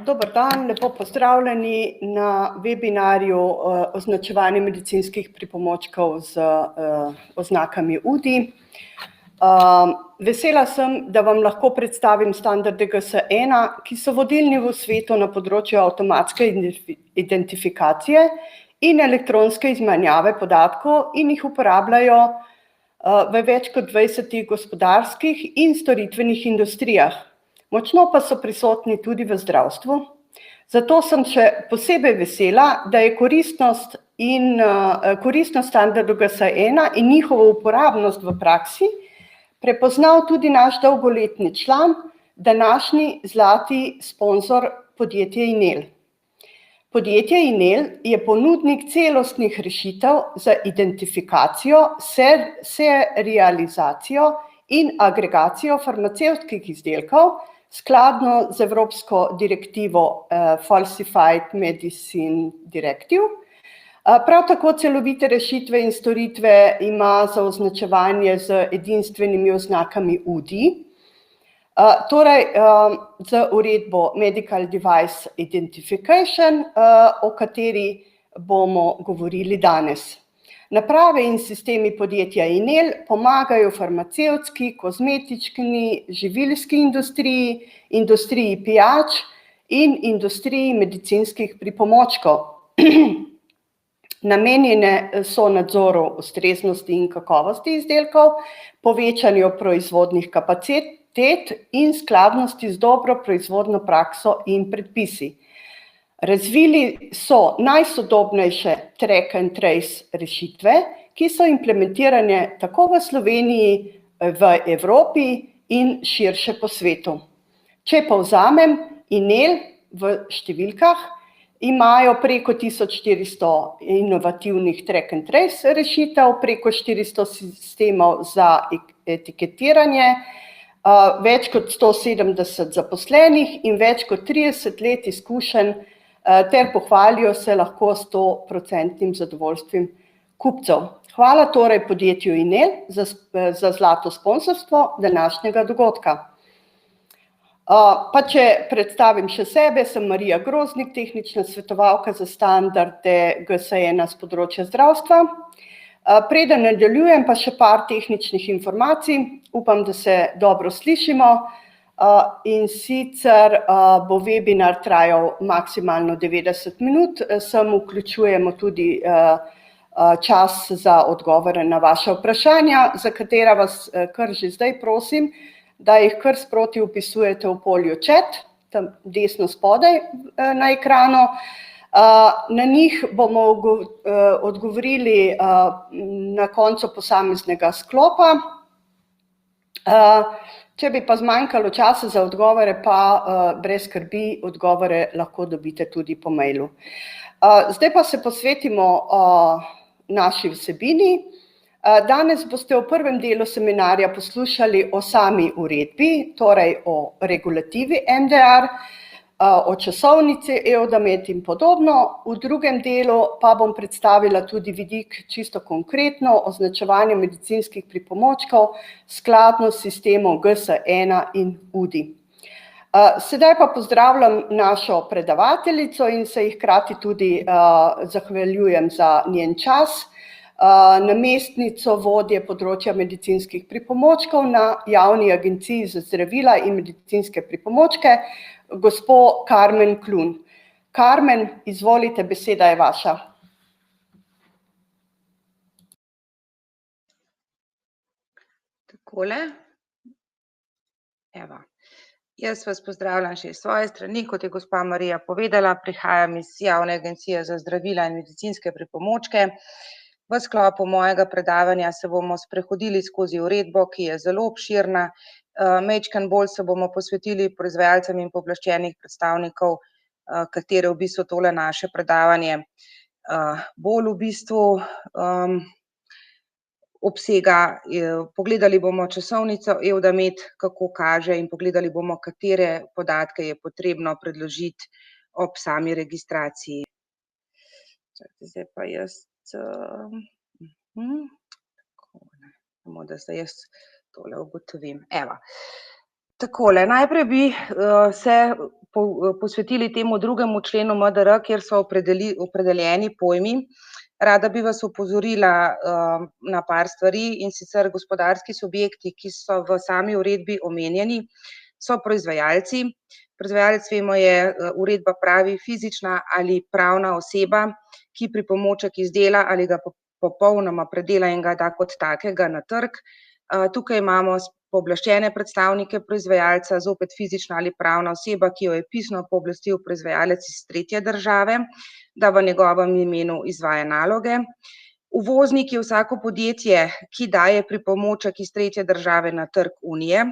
Dober dan, lepo pozdravljeni na webinarju označevanje medicinskih pripomočkov z oznakami UDI. Vesela sem, da vam lahko predstavim standarde GS1, ki so vodilni v svetu na področju avtomatske identifikacije in elektronske izmenjave podatkov in jih uporabljajo v več kot 20 gospodarskih in storitvenih industrijah. Močno pa so prisotni tudi v zdravstvu. Zato sem še posebej vesela, da je koristnost standardu GS1 in njihovo uporabnost v praksi prepoznal tudi naš dolgoletni član, današnji zlati sponzor podjetje Inel. Podjetje Inel je ponudnik celostnih rešitev za identifikacijo, serializacijo in agregacijo farmacevtskih izdelkov, skladno z Evropsko direktivo Falsified Medicine Directive. Prav tako celovite rešitve in storitve ima za označevanje z edinstvenimi oznakami UDI, torej z uredbo Medical Device Identification, o kateri bomo govorili danes. Naprave in sistemi podjetja Inel pomagajo farmacevtski, kozmetični, živilski industriji, industriji pijač in industriji medicinskih pripomočkov. Namenjene so nadzoru ustreznosti in kakovosti izdelkov, povečanju proizvodnih kapacitet in skladnosti z dobro proizvodno prakso in predpisi. Razvili so najsodobnejše track and trace rešitve, ki so implementirane tako v Sloveniji, v Evropi in širše po svetu. Če povzamem, Inel v številkah imajo preko 1400 inovativnih track and trace rešitev, preko 400 sistemov za etiketiranje, več kot 170 zaposlenih in več kot 30 let izkušenj ter pohvalijo se lahko 100% zadovoljstvom kupcev. Hvala torej podjetju Inel za zlato sponzorstvo današnjega dogodka. Pa če predstavim še sebe, sem Marija Groznik, tehnična svetovalka za standarde GS1 z področja zdravstva. Preden nadaljujem, pa še par tehničnih informacij, upam, da se dobro slišimo. In sicer bo webinar trajal maksimalno 90 minut, sem vključujemo tudi čas za odgovore na vaše vprašanja, za katera vas kar že zdaj prosim, da jih kar sproti vpisujete v polju chat, tam desno spodaj na ekranu. Na njih bomo odgovorili na koncu posameznega sklopa. Če bi pa zmanjkalo časa za odgovore, pa brez skrbi, odgovore lahko dobite tudi po mailu. Zdaj pa se posvetimo naši vsebini. Danes boste v prvem delu seminarja poslušali o sami uredbi, torej o regulativi MDR, o časovnici EUDAMED in podobno. V drugem delu pa bom predstavila tudi vidik čisto konkretno označevanje medicinskih pripomočkov skladno s sistemom GS1 in UDI. Sedaj pa pozdravljam našo predavateljico in se ji hkrati tudi zahvaljujem za njen čas, namestnico vodje področja medicinskih pripomočkov na Javni agenciji za zdravila in medicinske pripomočke, gospo Karmen Klun. Karmen, izvolite, beseda je vaša. Takole. Evo. Jaz vas pozdravljam še iz svoje strani, kot je gospa Marija povedala, prihajam iz Javne agencije za zdravila in medicinske pripomočke. V sklopu mojega predavanja se bomo sprehodili skozi uredbo, ki je zelo obširna. Majčkeno bolj se bomo posvetili proizvajalcem in pooblaščenih predstavnikov, katere v bistvu tole naše predavanje bolj v bistvu obsega. Pogledali bomo časovnico EUDAMED, kako kaže, in pogledali bomo, katere podatke je potrebno predložiti ob sami registraciji. Zdaj pa jaz samo da se jaz tole ugotovim. Evo. Takole, najprej bi se posvetili temu 2. členu MDR, kjer so opredeljeni pojmi. Rada bi vas opozorila na par stvari, in sicer gospodarski subjekti, ki so v sami uredbi omenjeni, so proizvajalci. Proizvajalec, vemo, je uredba pravi fizična ali pravna oseba, ki pripomoček izdela ali ga popolnoma predela in ga da kot takega na trg. Tukaj imamo pooblaščene predstavnike proizvajalca, zopet fizična ali pravna oseba, ki jo je pisno pooblastil proizvajalec iz tretje države, da v njegovem imenu izvaja naloge. Uvoznik je vsako podjetje, ki daje pripomoček iz tretje države na trg Unije.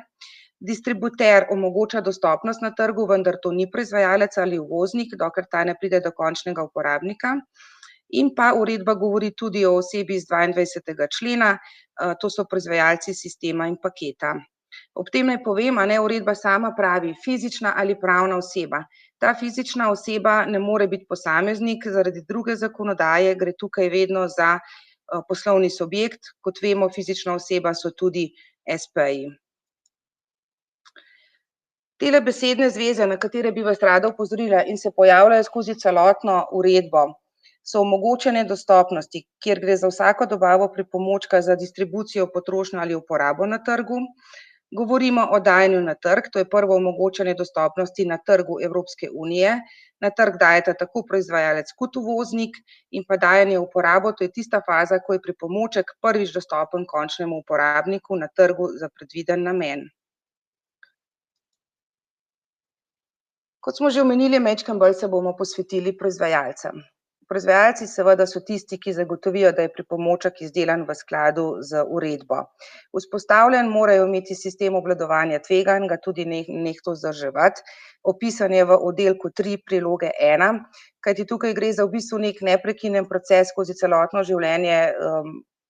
Distributer omogoča dostopnost na trgu, vendar to ni proizvajalec ali uvoznik, dokler ta ne pride do končnega uporabnika. In pa uredba govori tudi o osebi iz 22. člena, to so proizvajalci sistema in paketa. Ob tem naj povem, uredba sama pravi fizična ali pravna oseba. Ta fizična oseba ne more biti posameznik, zaradi druge zakonodaje gre tukaj vedno za poslovni subjekt, kot vemo, fizična oseba so tudi espeji. Tele besedne zveze, na katere bi vas rada opozorila in se pojavljajo skozi celotno uredbo, so omogočene dostopnosti, kjer gre za vsako dobavo pripomočka za distribucijo, potrošnjo ali uporabo na trgu. Govorimo o dajanju na trg, to je prvo omogočanje dostopnosti na trgu Evropske unije. Na trg dajeta tako proizvajalec kot uvoznik, in pa dajanje v uporabo, to je tista faza, ko je pripomoček prvič dostopen končnemu uporabniku na trgu za predviden namen. Kot smo že omenili, majčkeno bolj se bomo posvetili proizvajalcem. Proizvajalci seveda so tisti, ki zagotovijo, da je pripomoček izdelan v skladu z uredbo. Vzpostavljen morajo imeti sistem obvladovanja tveganj, ga tudi nehto vzdrževati. Opisan je v oddelku 3 priloge 1, kajti tukaj gre za v bistvu nek neprekinjen proces skozi celotno življenje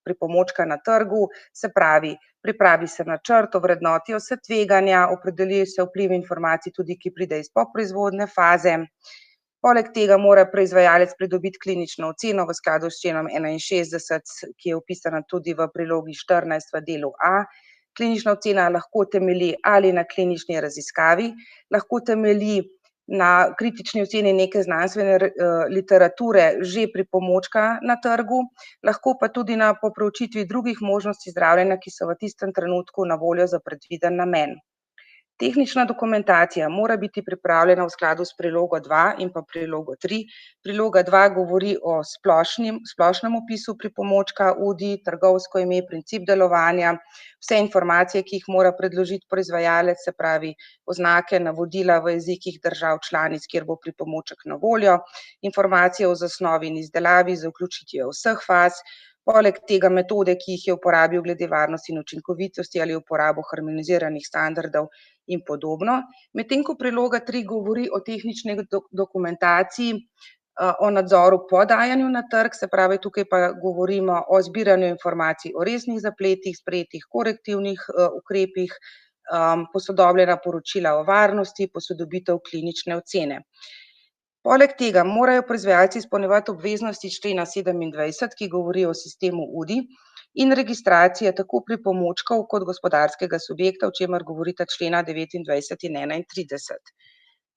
pripomočka na trgu, se pravi, pripravi se načrt, ovrednotijo se tveganja, opredelijo se vpliv informacij tudi, ki pride iz poproizvodne faze. Poleg tega mora proizvajalec pridobiti klinično oceno v skladu s členom 61, ki je opisana tudi v prilogi 14 v delu A. Klinična ocena lahko temelji ali na klinični raziskavi, lahko temelji na kritični oceni neke znanstvene literature že pripomočka na trgu, lahko pa tudi po proučitvi drugih možnosti zdravljenja, ki so v tistem trenutku na voljo za predviden namen. Tehnična dokumentacija mora biti pripravljena v skladu s prilogo 2 in pa prilogo 3. Priloga 2 govori o splošnem opisu pripomočka, UDI, trgovsko ime, princip delovanja, vse informacije, ki jih mora predložiti proizvajalec, se pravi oznake, navodila v jezikih držav članic, kjer bo pripomoček na voljo, informacije o zasnovi in izdelavi z vključitvijo vseh faz, poleg tega metode, ki jih je uporabil glede varnosti in učinkovitosti ali uporabo harmoniziranih standardov in podobno. Medtem ko priloga 3 govori o tehnični dokumentaciji, o nadzoru po dajanju na trg, se pravi, tukaj pa govorimo o zbiranju informacij o resnih zapletih, sprejetih korektivnih ukrepih, posodobljena poročila o varnosti, posodobitev klinične ocene. Poleg tega morajo proizvajalci izpolnjevati obveznosti iz člena 27, ki govori o sistemu UDI, in registracije tako pripomočkov kot gospodarskega subjekta, o čemer govorita člena 29 in 31.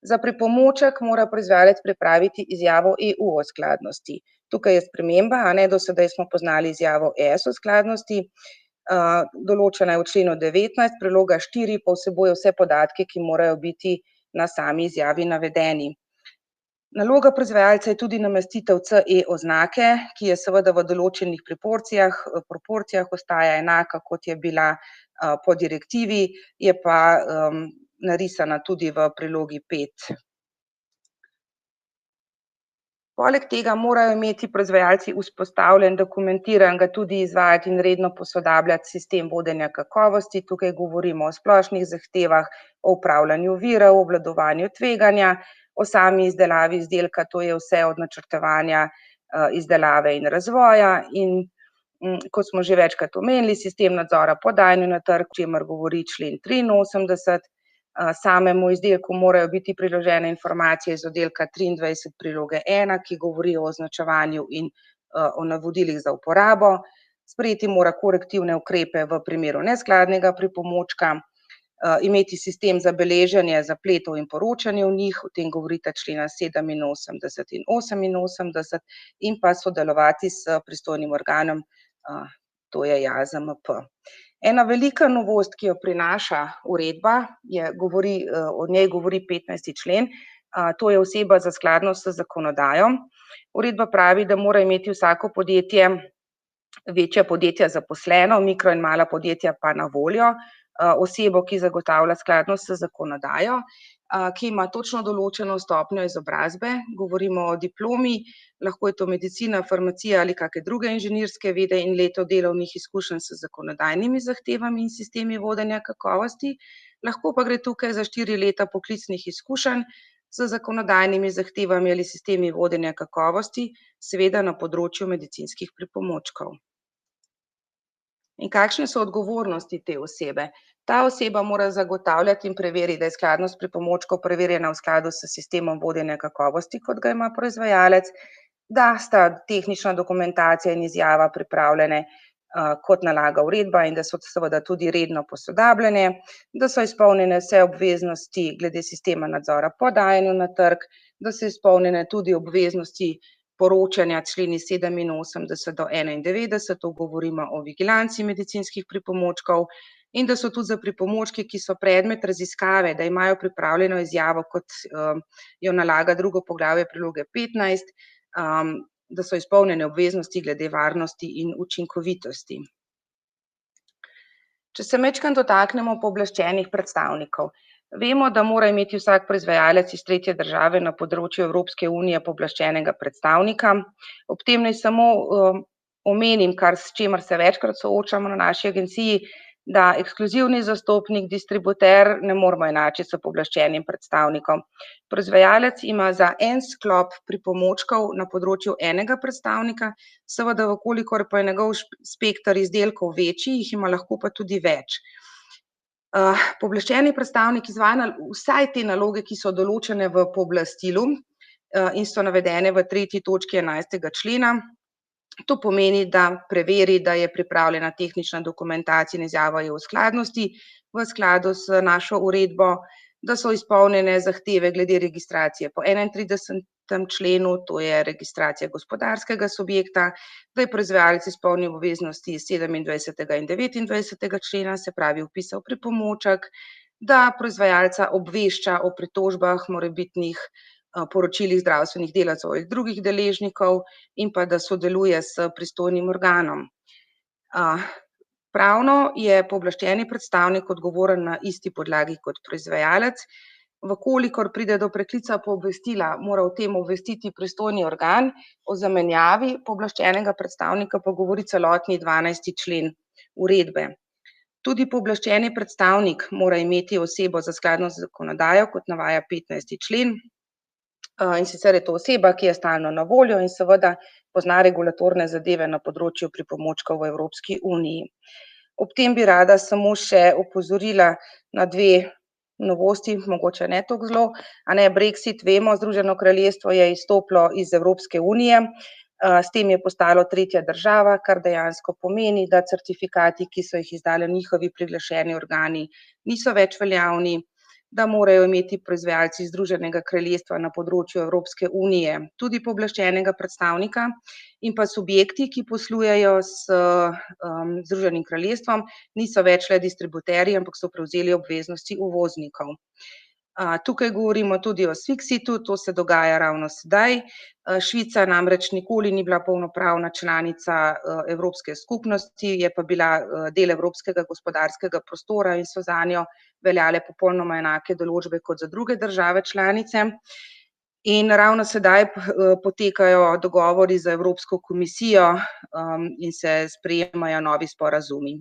Za pripomoček mora proizvajalec pripraviti izjavo EU o skladnosti. Tukaj je sprememba, do sedaj smo poznali izjavo ES o skladnosti, določena je v členu 19, priloga 4 pa vsebuje vse podatke, ki morajo biti na sami izjavi navedeni. Naloga proizvajalca je tudi namestitev CE oznake, ki je seveda v določenih proporcijah ostaja enaka, kot je bila po direktivi, je pa narisana tudi v prilogi 5. Poleg tega morajo imeti proizvajalci vzpostavljen, dokumentiran, ga tudi izvajati in redno posodabljati sistem vodenja kakovosti. Tukaj govorimo o splošnih zahtevah, o upravljanju virov, o obvladovanju tveganja, o sami izdelavi izdelka, to je vse od načrtovanja izdelave in razvoja, in kot smo že večkrat omenili, sistem nadzora po dajanju na trg, o čemer govori člen 83. Samemu izdelku morajo biti priložene informacije iz oddelka 23 priloge 1, ki govori o označevanju in o navodilih za uporabo. Sprejeti mora korektivne ukrepe v primeru neskladnega pripomočka. imeti sistem za beleženje zapletov in poročanje v njih, o tem govorita člena 87 in 88, in pa sodelovati s pristojnim organom, to je JAZMP. Ena velika novost, ki jo prinaša uredba, o njej govori 15. člen, to je oseba za skladnost z zakonodajo. Uredba pravi, da mora imeti vsako podjetje, večja podjetja zaposleno, mikro in mala podjetja pa na voljo osebo, ki zagotavlja skladnost z zakonodajo, ki ima točno določeno stopnjo izobrazbe, govorimo o diplomi, lahko je to medicina, farmacija ali kakšne druge inženirske vede in leto delovnih izkušenj s zakonodajnimi zahtevami in sistemi vodenja kakovosti, lahko pa gre tukaj za 4 leta poklicnih izkušenj z zakonodajnimi zahtevami ali sistemi vodenja kakovosti, seveda na področju medicinskih pripomočkov. In kakšne so odgovornosti te osebe? Ta oseba mora zagotavljati in preveriti, da je skladnost pripomočkov preverjena v skladu s sistemom vodenja kakovosti, kot ga ima proizvajalec, da sta tehnična dokumentacija in izjava pripravljene, kot nalaga uredba, in da so seveda tudi redno posodabljene, da so izpolnjene vse obveznosti glede sistema nadzora po dajanju na trg, da so izpolnjene tudi obveznosti poročanja členi 87 do 91, to govorimo o vigilanci medicinskih pripomočkov, in da so tudi za pripomočke, ki so predmet raziskave, da imajo pripravljeno izjavo, kot jo nalaga drugo poglavje priloge 15, da so izpolnjene obveznosti glede varnosti in učinkovitosti. Če se majčkeno dotaknemo pooblaščenih predstavnikov. Vemo, da mora imeti vsak proizvajalec iz tretje države na področju Evropske unije pooblaščenega predstavnika. Ob tem naj samo omenim, s čimer se večkrat soočamo na naši agenciji, da ekskluzivni zastopnik, distributer ne moremo enačiti s pooblaščenim predstavnikom. Proizvajalec ima za en sklop pripomočkov na področju enega predstavnika, seveda v kolikor pa je njegov spekter izdelkov večji, jih ima lahko pa tudi več. Pooblaščeni predstavnik izvaja vsaj te naloge, ki so določene v pooblastilu in so navedene v 3. točki 11. člena. To pomeni, da preveri, da je pripravljena tehnična dokumentacija in izjava o skladnosti v skladu s našo uredbo, da so izpolnjene zahteve glede registracije po 31. členu, to je registracija gospodarskega subjekta, da je proizvajalec izpolnil obveznosti iz 27. in 29. člena, se pravi vpisa v pripomoček, da proizvajalca obvešča o pritožbah, morebitnih poročilih zdravstvenih delavcev ali drugih deležnikov in pa da sodeluje s pristojnim organom. Pravno je pooblaščeni predstavnik odgovoren na isti podlagi kot proizvajalec. V kolikor pride do preklica pooblastila, mora o tem obvestiti pristojni organ, o zamenjavi pooblaščenega predstavnika pa govori celotni 12. člen uredbe. Tudi pooblaščeni predstavnik mora imeti osebo za skladnost z zakonodajo, kot navaja 15. člen. In sicer je to oseba, ki je stalno na voljo in seveda pozna regulatorne zadeve na področju pripomočkov v Evropski uniji. Ob tem bi rada samo še opozorila na 2 novosti, mogoče ne tako zelo, Brexit, vemo, Združeno kraljestvo je izstopilo iz Evropske unije, s tem je postalo tretja država, kar dejansko pomeni, da certifikati, ki so jih izdali njihovi priglašeni organi, niso več veljavni, da morajo imeti proizvajalci Združenega kraljestva na področju Evropske unije tudi pooblaščenega predstavnika in pa subjekti, ki poslujejo s Združenim kraljestvom, niso več le distributerji, ampak so prevzeli obveznosti uvoznikov. Tukaj govorimo tudi o Swixitu, to se dogaja ravno sedaj. Švica namreč nikoli ni bila polnopravna članica Evropske skupnosti, je pa bila del Evropskega gospodarskega prostora in so zanjo veljale popolnoma enake določbe kot za druge države članice. In ravno sedaj potekajo dogovori z Evropsko komisijo in se sprejemajo novi sporazumi.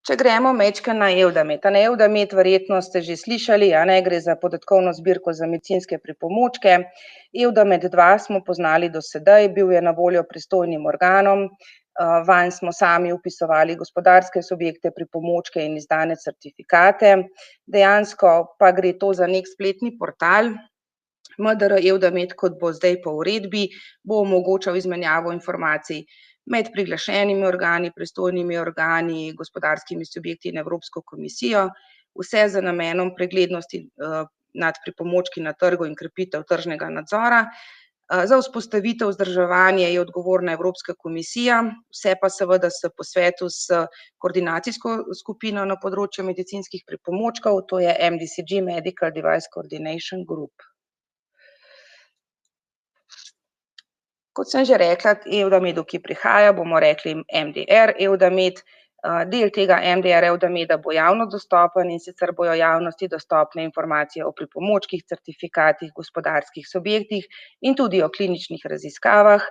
Če gremo majčkeno na Evdamed. Evdamed verjetno ste že slišali, gre za podatkovno zbirko za medicinske pripomočke. Evdamed 2 smo poznali do sedaj, bil je na voljo pristojnim organom, vanj smo sami vpisovali gospodarske subjekte, pripomočke in izdane certifikate. Dejansko pa gre to za nek spletni portal. MDR Evdamed, kot bo zdaj po uredbi, bo omogočal izmenjavo informacij med priglašenimi organi, pristojnimi organi, gospodarskimi subjekti in Evropsko komisijo, vse z namenom preglednosti nad pripomočki na trgu in krepitev tržnega nadzora. Za vzpostavitev vzdrževanja je odgovorna Evropska komisija, vse pa seveda s posvetu s koordinacijsko skupino na področju medicinskih pripomočkov, to je MDCG, Medical Device Coordination Group. Kot sem že rekla, Evdamedu, ki prihaja, bomo rekli MDR Evdamed. Del tega MDR Evdameda bo javno dostopen, in sicer bojo javnosti dostopne informacije o pripomočkih, certifikatih, gospodarskih subjektih in tudi o kliničnih raziskavah.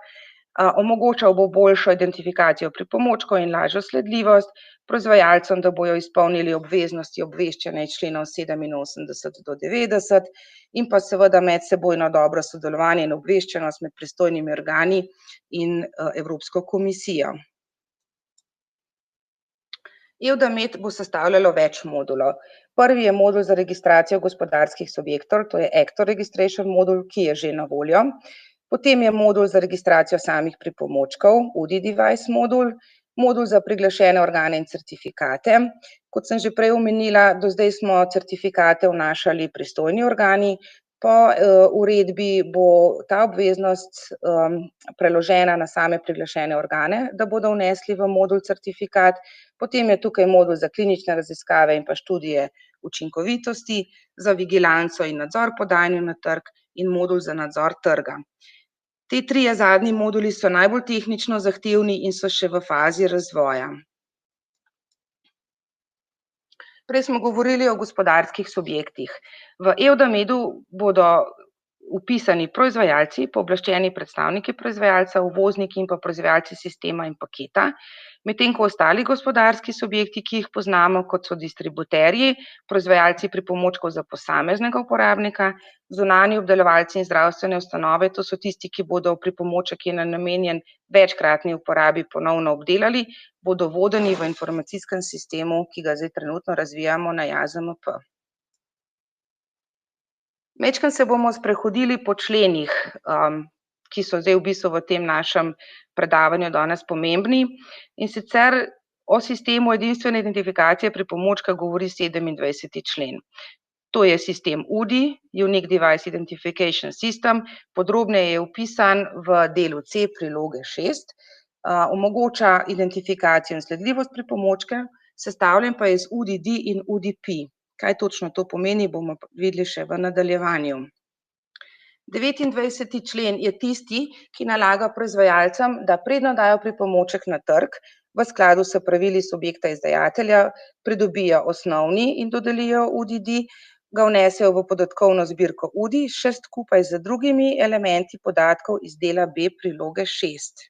Omogočal bo boljšo identifikacijo pripomočkov in lažjo sledljivost proizvajalcem, da bojo izpolnili obveznosti obveščanja iz členov 87 do 90 in pa seveda medsebojno dobro sodelovanje in obveščenost med pristojnimi organi in Evropsko komisijo. Evdamed bo sestavljalo več modulov. Prvi je modul za registracijo gospodarskih subjektov, to je Actor Registration modul, ki je že na voljo. Potem je modul za registracijo samih pripomočkov, UDI Device modul, modul za priglašene organe in certifikate. Kot sem že prej omenila, do zdaj smo certifikate vnašali pristojni organi, po uredbi bo ta obveznost preložena na same priglašene organe, da bodo vnesli v modul certifikat. Potem je tukaj modul za klinične raziskave in pa študije učinkovitosti, za vigilanco in nadzor podajanja na trg in modul za nadzor trga. Ti trije zadnji moduli so najbolj tehnično zahtevni in so še v fazi razvoja. Prej smo govorili o gospodarskih subjektih. V Evdamedu bodo vpisani proizvajalci, pooblaščeni predstavniki proizvajalca, uvozniki in pa proizvajalci sistema in paketa, medtem ko ostali gospodarski subjekti, ki jih poznamo, kot so distributerji, proizvajalci pripomočkov za posameznega uporabnika, zunanji obdelovalci in zdravstvene ustanove, to so tisti, ki bodo pripomoček, ki je namenjen večkratni uporabi, ponovno obdelali, bodo vodeni v informacijskem sistemu, ki ga zdaj trenutno razvijamo na JAZMP. Majčkeno se bomo sprehodili po členih, ki so zdaj v bistvu v tem našem predavanju danes pomembni, in sicer o sistemu edinstvene identifikacije pripomočka govori 27. člen. To je sistem UDI, Unique Device Identification System, podrobneje je opisan v delu C priloge 6, omogoča identifikacijo in sledljivost pripomočka, sestavljen pa je iz UDD in UDP. Kaj točno to pomeni, bomo videli še v nadaljevanju. 29. člen je tisti, ki nalaga proizvajalcem, da preden dajo pripomoček na trg, v skladu s pravili subjekta izdajatelja, pridobijo osnovni in dodelijo UDD, ga vnesejo v podatkovno zbirko UDI, še skupaj z drugimi elementi podatkov iz dela B priloge 6.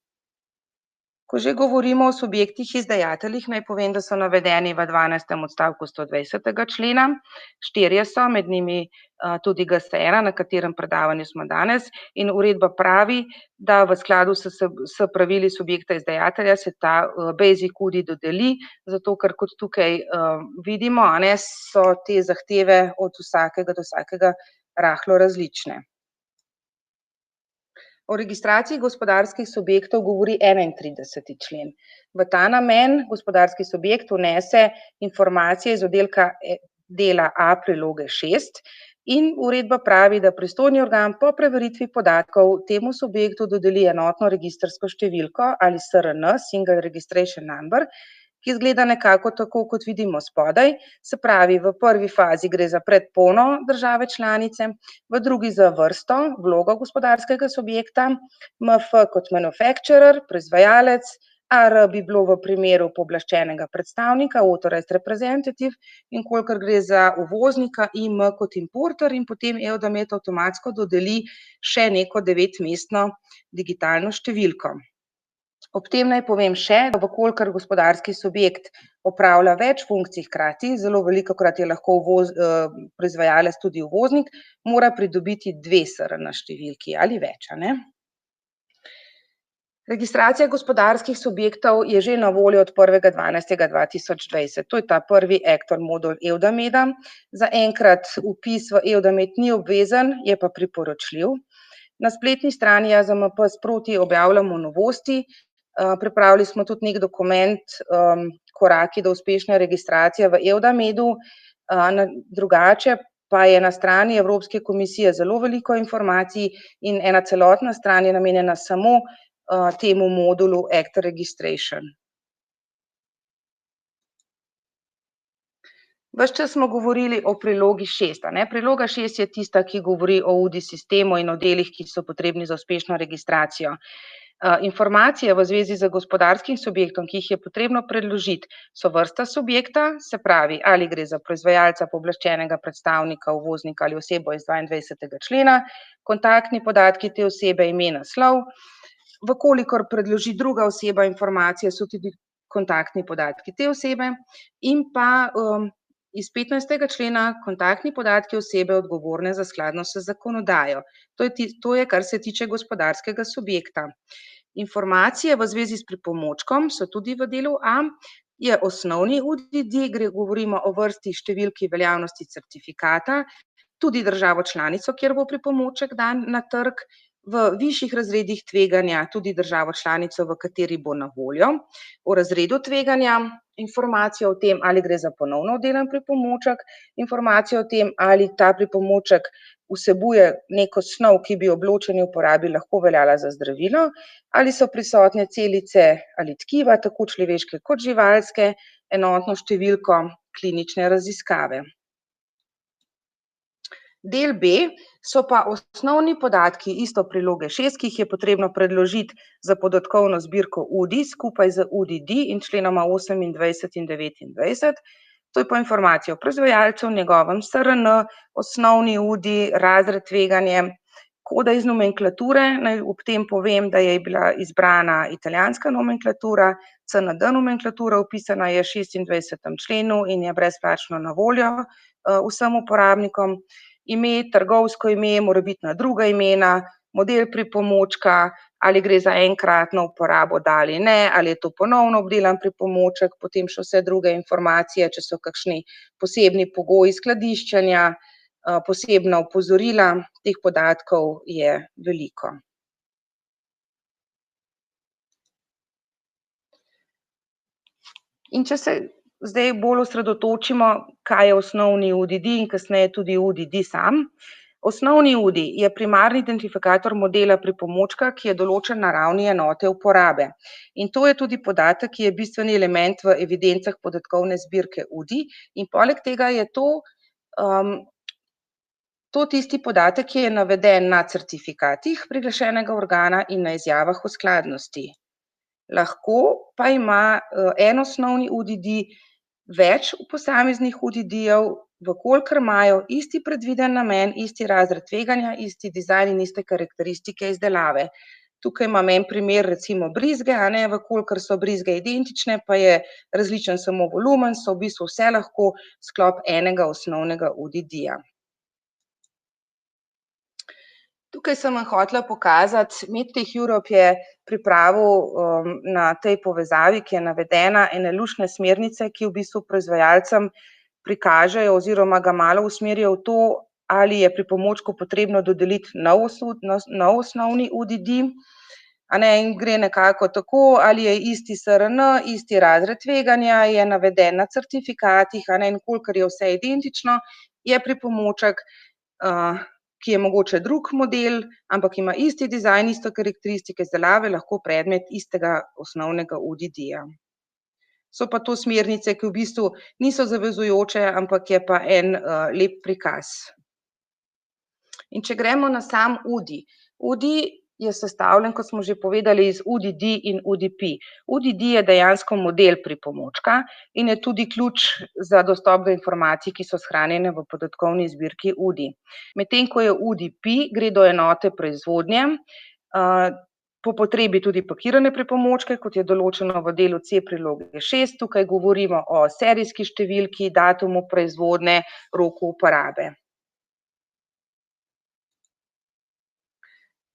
Ko že govorimo o subjektih izdajateljih, naj povem, da so navedeni v 12. odstavku 120. člena, 4 so, med njimi tudi GS1, na katerem predavanju smo danes, in uredba pravi, da v skladu s pravili subjekta izdajatelja se ta basic UDI dodeli, zato ker kot tukaj vidimo, so te zahteve od vsakega do vsakega rahlo različne. O registraciji gospodarskih subjektov govori 31. člen. V ta namen gospodarski subjekt vnese informacije iz oddelka dela A priloge 6 in uredba pravi, da pristojni organ po preveritvi podatkov temu subjektu dodeli enotno registrsko številko ali SRN, Single Registration Number, ki izgleda nekako tako, kot vidimo spodaj, se pravi, v prvi fazi gre za predpono države članice, v drugi za vrsto, vlogo gospodarskega subjekta, MF kot manufacturer, proizvajalec, AR bi bilo v primeru pooblaščenega predstavnika, authorized representative, in kolikor gre za uvoznika, IM kot importer, in potem Evdamed avtomatsko dodeli še neko 9-mestno digitalno številko. Ob tem naj povem še, da kolikor gospodarski subjekt opravlja več funkcij hkrati, zelo velikokrat je lahko proizvajalec tudi uvoznik, mora pridobiti 2 SRN številki ali več, Registracija gospodarskih subjektov je že na voljo od 1. 12. 2020. To je ta prvi Actor modul Evdameda. Zaenkrat vpis v Evdamed ni obvezen, je pa priporočljiv. Na spletni strani JAZMP sproti objavljamo novosti, Pripravili smo tudi nek dokument Koraki do uspešne registracije v Evdamedu. Drugače pa je na strani Evropske komisije zelo veliko informacij in ena celotna stran je namenjena samo temu modulu Actor Registration. Ves čas smo govorili o prilogi 6. Priloga 6 je tista, ki govori o UDI sistemu in o delih, ki so potrebni za uspešno registracijo. Informacije v zvezi z gospodarskim subjektom, ki jih je potrebno predložiti, so vrsta subjekta, se pravi, ali gre za proizvajalca, pooblaščenega predstavnika, uvoznika ali osebo iz 22. člena, kontaktni podatki te osebe, ime, naslov. Vkolikor predloži druga oseba informacije, so tudi kontaktni podatki te osebe in pa iz 15. člena kontaktni podatki osebe odgovorne za skladnost z zakonodajo. To je, kar se tiče gospodarskega subjekta. Informacije v zvezi s pripomočkom so tudi v delu A, je osnovni UDD, govorimo o vrsti, številki veljavnosti certifikata, tudi državo članico, kjer bo pripomoček dan na trg, v višjih razredih tveganja tudi državo članico, v kateri bo na voljo, o razredu tveganja, informacijo o tem, ali gre za ponovno oddelan pripomoček, informacijo o tem, ali ta pripomoček vsebuje neko snov, ki bi ob ločeni uporabi lahko veljala za zdravilo, ali so prisotne celice ali tkiva, tako človeške kot živalske, enotno številko klinične raziskave. Del B so pa osnovni podatki isto priloge 6, ki jih je potrebno predložiti za podatkovno zbirko UDI skupaj z UDD in členoma 28 in 29. To je pa informacija o proizvajalcu, njegovem SRN, osnovni UDI, razred tveganje, koda iz nomenklature. Naj ob tem povem, da je bila izbrana italijanska nomenklatura, CND nomenklatura, vpisana je v 26. členu in je brezplačno na voljo vsem uporabnikom. Ime, trgovsko ime, morebitna druga imena, model pripomočka, ali gre za enkratno uporabo, da ali ne, ali je to ponovno obdelan pripomoček, potem še vse druge informacije, če so kakšni posebni pogoji skladiščenja, posebna opozorila, teh podatkov je veliko. In če se zdaj bolj osredotočimo, kaj je osnovni UDD in kasneje tudi UDD sam. Osnovni UDI je primarni identifikator modela pripomočka, ki je določen na ravni enote uporabe. In to je tudi podatek, ki je bistveni element v evidencah podatkovne zbirke UDI. In poleg tega je to tisti podatek, ki je naveden na certifikatih priglašenega organa in na izjavah o skladnosti. Lahko pa ima en osnovni UDD več posameznih UDD-jev, vkolikor imajo isti predviden namen, isti razred tveganja, isti dizajn in iste karakteristike izdelave. Tukaj imam en primer, recimo brizge, vkolikor so brizge identične, pa je različen samo volumen, so v bistvu vse lahko sklop enega osnovnega UDD-ja. Tukaj sem vam hotela pokazati, Medtech Europe je pripravil na tej povezavi, ki je navedena, ene luštne smernice, ki v bistvu proizvajalcem prikažejo oziroma ga malo usmerijo v to, ali je pripomočku potrebno dodeliti nov osnovni UDD. In gre nekako tako, ali je isti SRN, isti razred tveganja, je naveden na certifikatih, in kolikor je vse identično, je pripomoček, ki je mogoče drug model, ampak ima isti dizajn, isto karakteristike izdelave, lahko predmet istega osnovnega UDD-ja. So pa to smernice, ki v bistvu niso zavezujoče, ampak je pa en lep prikaz. In če gremo na sam UDI. UDI je sestavljen, kot smo že povedali, iz UDD in UDP. UDD je dejansko model pripomočka in je tudi ključ za dostop do informacij, ki so shranjene v podatkovni zbirki UDI. Medtem ko je UDP, gre do enote proizvodnje, po potrebi tudi pakirane pripomočke, kot je določeno v delu C priloge 6. Tukaj govorimo o serijski številki, datumu proizvodnje, roku uporabe.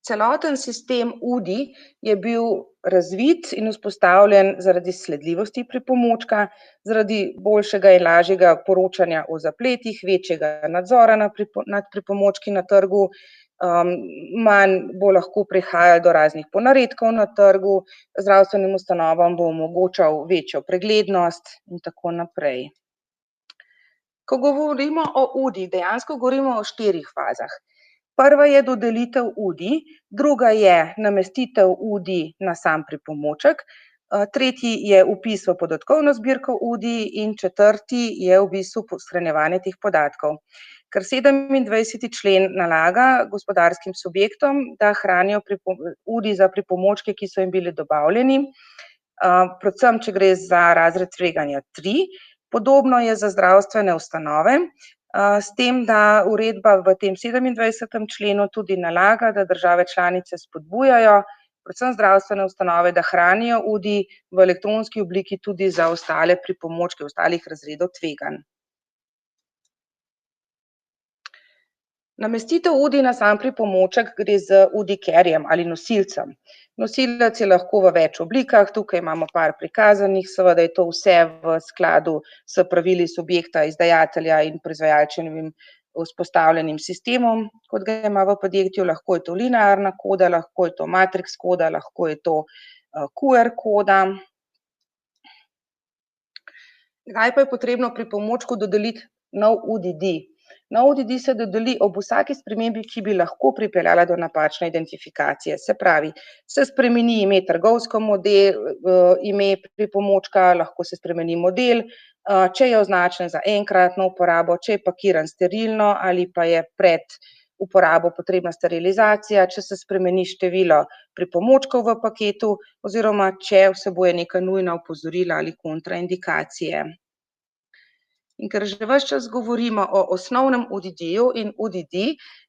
Celoten sistem UDI je bil razvit in vzpostavljen zaradi sledljivosti pripomočka, zaradi boljšega in lažjega poročanja o zapletih, večjega nadzora nad pripomočki na trgu manj bo lahko prihajalo do raznih ponaredkov na trgu, zdravstvenim ustanovam bo omogočal večjo preglednost in tako naprej. Ko govorimo o UDI, dejansko govorimo o 4 fazah. Prva je dodelitev UDI, druga je namestitev UDI na sam pripomoček, tretji je vpis v podatkovno zbirko UDI in četrti je v bistvu shranjevanje teh podatkov. Ker 27. člen nalaga gospodarskim subjektom, da hranijo UDI za pripomočke, ki so jim bili dobavljeni, predvsem če gre za razred tveganja 3, podobno je za zdravstvene ustanove, s tem, da uredba v tem 27. členu tudi nalaga, da države članice spodbujajo predvsem zdravstvene ustanove, da hranijo UDI v elektronski obliki tudi za ostale pripomočke ostalih razredov tveganj. Namestitev UDI na sam pripomoček gre z UDI carrierjem ali nosilcem. Nosilec je lahko v več oblikah, tukaj imamo par prikazanih, seveda je to vse v skladu s pravili subjekta, izdajatelja in proizvajalčevim vzpostavljenim sistemom, kot ga ima v podjetju, lahko je to linearna koda, lahko je to matrix koda, lahko je to QR koda. Kdaj pa je potrebno pripomočku dodeliti nov UDD? Nov UDD se dodeli ob vsaki spremembi, ki bi lahko pripeljala do napačne identifikacije. Se pravi, se spremeni ime trgovsko ime pripomočka, lahko se spremeni model, če je označen za enkratno uporabo, če je pakiran sterilno ali pa je pred uporabo potrebna sterilizacija, če se spremeni število pripomočkov v paketu oziroma če vsebuje neka nujna opozorila ali kontraindikacije. In ker že ves čas govorimo o osnovnem UDD-ju in UDD,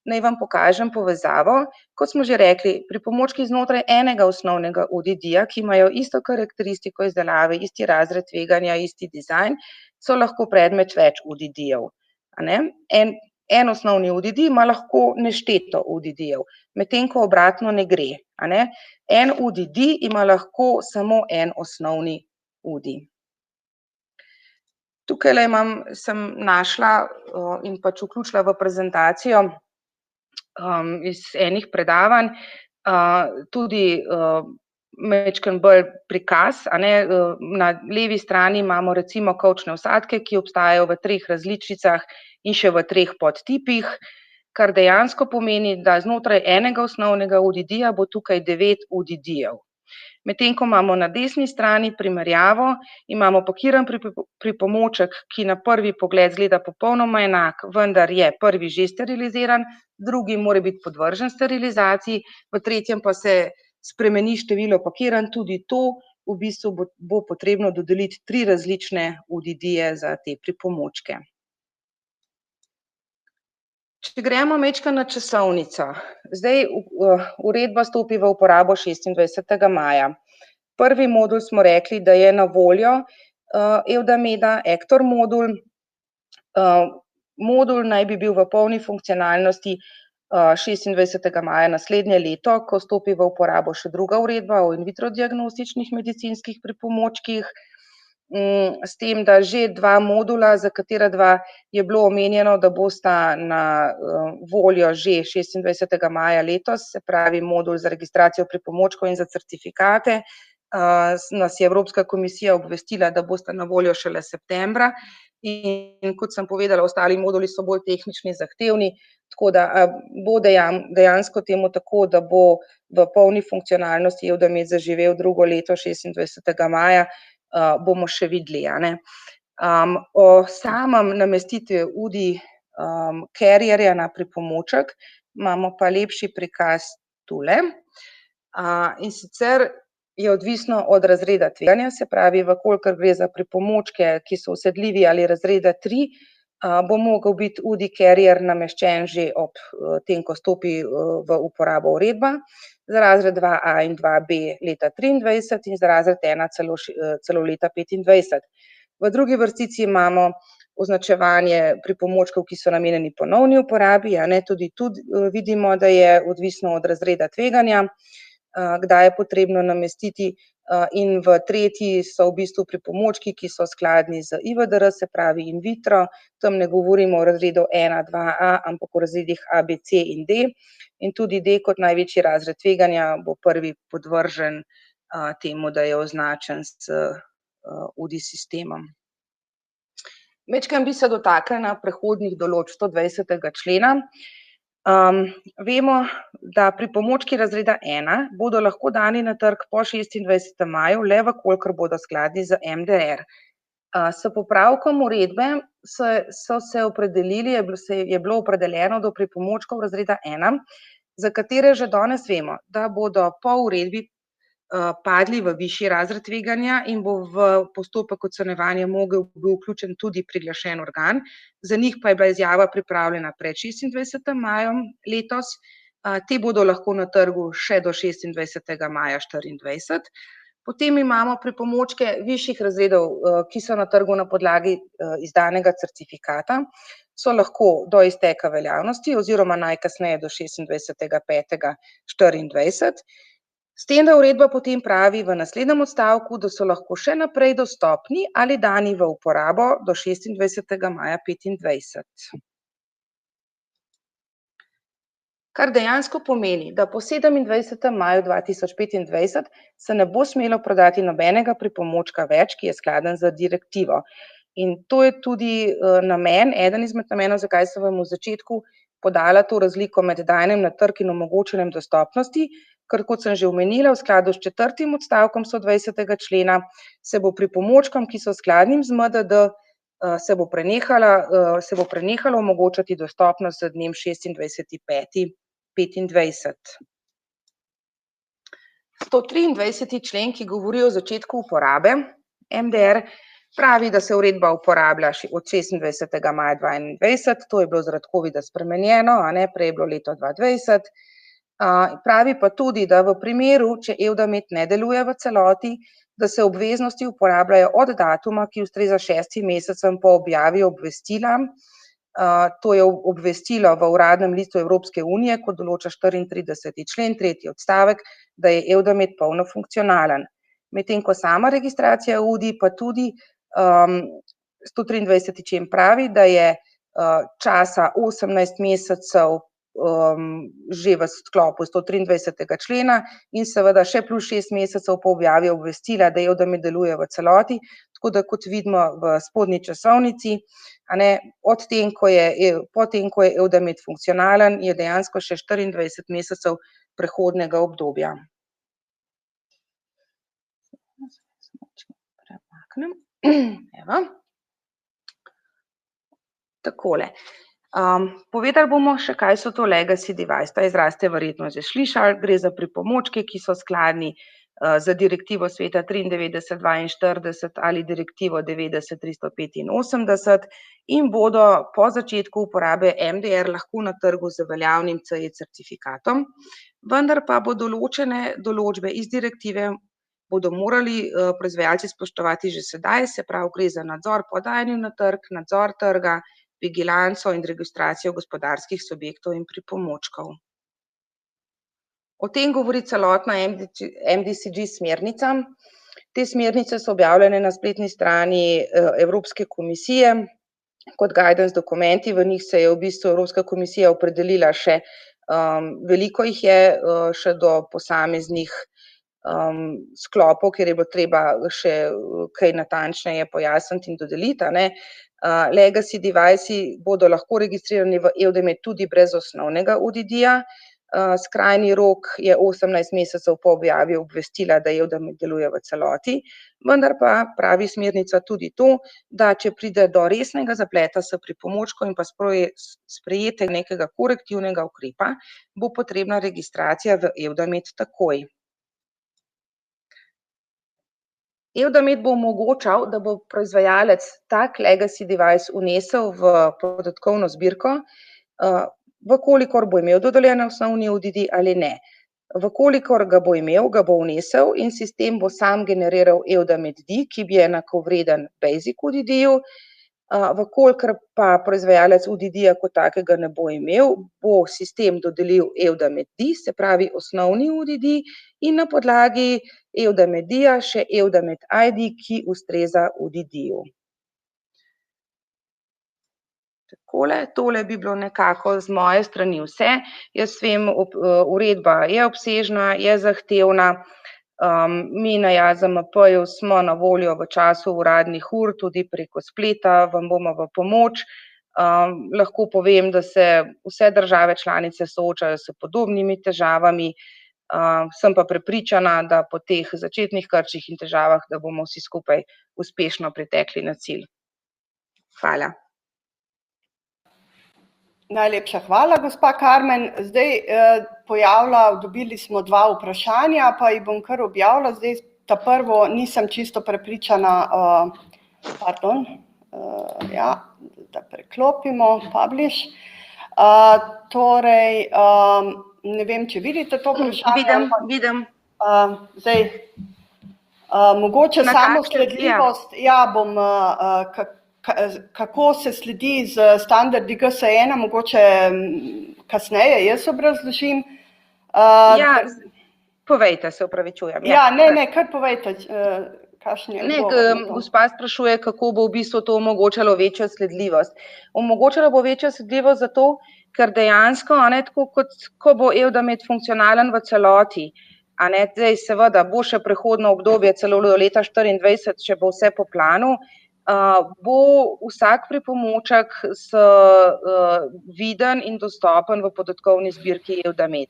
naj vam pokažem povezavo. Kot smo že rekli, pripomočki znotraj enega osnovnega UDD-ja, ki imajo isto karakteristiko izdelave, isti razred tveganja, isti dizajn, so lahko predmet več UDD-jev. En osnovni UDD ima lahko nešteto UDD-jev, medtem ko obratno ne gre. En UDD ima lahko samo en osnovni UDI. Tukajle sem našla in pač vključila v prezentacijo iz enih predavanj tudi majčkeno bolj prikaz. Na levi strani imamo recimo kavčne vsadke, ki obstajajo v 3 različicah in še v 3 podtipih, kar dejansko pomeni, da znotraj enega osnovnega UDD-ja bo tukaj 9 UDD-jev. Medtem ko imamo na desni strani primerjavo, imamo pakiran pripomoček, ki na prvi pogled izgleda popolnoma enak, vendar je prvi že steriliziran, drugi mora biti podvržen sterilizaciji, v tretjem pa se spremeni število pakiranj, tudi to v bistvu bo potrebno dodeliti 3 različne UDD-je za te pripomočke. Če gremo majčkeno na časovnico, zdaj uredba stopi v uporabo 26. maja. Prvi modul smo rekli, da je na voljo Evdameda, Ektor modul. Modul naj bi bil v polni funkcionalnosti 26. maja naslednje leto, ko stopi v uporabo še druga uredba o in vitro diagnostičnih medicinskih pripomočkih. S tem, da že 2 modula, za katera 2 je bilo omenjeno, da bosta na voljo že 26. maja letos, se pravi modul za registracijo pripomočkov in za certifikate, nas je Evropska komisija obvestila, da bosta na voljo šele septembra in kot sem povedala, ostali moduli so bolj tehnični, zahtevni, tako da bo dejansko temu tako, da bo v polni funkcionalnosti Evdamed zaživel drugo leto 26. maja, bomo še videli. O samem namestitvi UDI carrierja na pripomoček imamo pa lepši prikaz tule. In sicer je odvisno od razreda tveganja, se pravi, v kolikor gre za pripomočke, ki so vsedljivi ali razreda 3, bo mogel biti UDI carrier nameščen že ob tem, ko stopi v uporabo uredba, za razred 2A in 2B leta 2023 in za razred 1 celo leta 2025. V drugi vrstici imamo označevanje pripomočkov, ki so namenjeni ponovni uporabi, tudi tu vidimo, da je odvisno od razreda tveganja, kdaj je potrebno namestiti in v tretji so v bistvu pripomočki, ki so skladni z IVDR, se pravi in vitro. Tam ne govorimo o razredu 1, 2A, ampak o razredih A, B, C in D. In tudi D kot največji razred tveganja bo prvi podvržen temu, da je označen s UDI sistemom. Majčkeno bi se dotaknila prehodnih določb 120. člena. Vemo, da pripomočki razreda 1 bodo lahko dani na trg po 26. maju, le vkolikor bodo skladni z MDR. S popravkom uredbe so se opredelili, je bilo opredeljeno do pripomočkov razreda 1, za katere že danes vemo, da bodo po uredbi padli v višji razred tveganja in bo v postopek ocenjevanja mogel biti vključen tudi priglašen organ. Za njih pa je bila izjava pripravljena pred 26. majem letos. Te bodo lahko na trgu še do 26. maja 2024. Potem imamo pripomočke višjih razredov, ki so na trgu na podlagi izdanega certifikata. So lahko do izteka veljavnosti oziroma najkasneje do 26. 5. 2024. S tem, da uredba potem pravi v naslednjem odstavku, da so lahko še naprej dostopni ali dani v uporabo do 26. maja 2025. Kar dejansko pomeni, da po 27. maju 2025 se ne bo smelo prodati nobenega pripomočka več, ki je skladen z direktivo. In to je tudi namen, eden izmed namenov, zakaj sem vam v začetku podala to razliko med dajanjem na trg in omogočanjem dostopnosti, ker kot sem že omenila, v skladu s 4. odstavkom 120. člena se bo pripomočkom, ki so skladni z MDD, se bo prenehalo omogočati dostopnost z dnem 26. 5. 2025. 123. člen, ki govori o začetku uporabe MDR, pravi, da se uredba uporablja od 26. maja 2021, to je bilo zaradi covida spremenjeno, prej je bilo leto 2020. Pravi pa tudi, da v primeru, če Evdamed ne deluje v celoti, da se obveznosti uporabljajo od datuma, ki ustreza 6 mesecem po objavi obvestila. To je obvestilo v uradnem listu Evropske unije, kot določa 34. člen, 3. odstavek, da je Evdamed polno funkcionalen. Medtem ko sama registracija UDI pa tudi 123. člen pravi, da je časa 18 mesecev že v sklopu 123. člena in seveda še plus 6 mesecev po objavi obvestila, da Evdamed deluje v celoti, tako da kot vidimo v spodnji časovnici, potem ko je Evdamed funkcionalen, je dejansko še 24 mesecev prehodnega obdobja. Evo. Takole. Povedali bomo še, kaj so to legacy device. Ta izraz ste verjetno že slišali, gre za pripomočke, ki so skladni z direktivo sveta 93/42 ali direktivo 90/385 in bodo po začetku uporabe MDR lahko na trgu z veljavnim CE certifikatom, vendar pa bo določene določbe iz direktive bodo morali proizvajalci spoštovati že sedaj, se pravi, gre za nadzor po dajanju na trg, nadzor trga, vigilanco in registracijo gospodarskih subjektov in pripomočkov. O tem govori celotna MDCG smernica. Te smernice so objavljene na spletni strani Evropske komisije kot guidance dokumenti, v njih se je v bistvu Evropska komisija opredelila še, veliko jih je, še do posameznih sklopov, kjer je bilo treba še kaj natančneje pojasniti in dodeliti. Legacy devici bodo lahko registrirani v Evdamed tudi brez osnovnega UDD-ja. Skrajni rok je 18 mesecev po objavi obvestila, da Evdamed deluje v celoti, vendar pa pravi smernica tudi to, da če pride do resnega zapleta s pripomočkom in pa sprejete nekega korektivnega ukrepa, bo potrebna registracija v Evdamed takoj. Evdamed bo omogočal, da bo proizvajalec tak legacy device vnesel v podatkovno zbirko, vkolikor bo imel dodeljen osnovni UDD ali ne. Vkolikor ga bo imel, ga bo vnesel in sistem bo sam generiral Evdamed D, ki je enakovreden basic UDD-ju. Vkolikor pa proizvajalec UDD-ja kot takega ne bo imel, bo sistem dodelil Evdamed-D, se pravi osnovni UDD, in na podlagi Evdamed-D-ja še Evdamed-ID, ki ustreza UDD-ju. Tole bi bilo nekako z moje strani vse. Jaz vem, uredba je obsežna, je zahtevna. Mi na JAZMP-ju smo na voljo v času uradnih ur, tudi preko spleta, vam bomo v pomoč. Lahko povem, da se vse države članice soočajo s podobnimi težavami. Sem pa prepričana, da po teh začetnih krčih in težavah, da bomo vsi skupaj uspešno pritekli na cilj. Hvala. Najlepša hvala, gospa Karmen. Zdaj dobili smo 2 vprašanja, pa jih bom kar objavila. Zdaj ta prvo nisem čisto prepričana, da preklopimo, publish. Torej, ne vem, če vidite to vprašanje. Vidim. Zdaj, mogoče samo sledljivost, bom kako se sledi z standardi GS1, mogoče kasneje jaz obrazložim. Povejte, se opravičujem. Kar povejte, kakšen je odgovor. Gospa sprašuje, kako bo v bistvu to omogočalo večjo sledljivost. Omogočalo bo večjo sledljivost zato, ker dejansko, tako kot ko bo Evdamed funkcionalen v celoti, zdaj seveda bo še prehodno obdobje celo do leta 2024, če bo vse po planu, bo vsak pripomoček viden in dostopen v podatkovni zbirki Evdamed.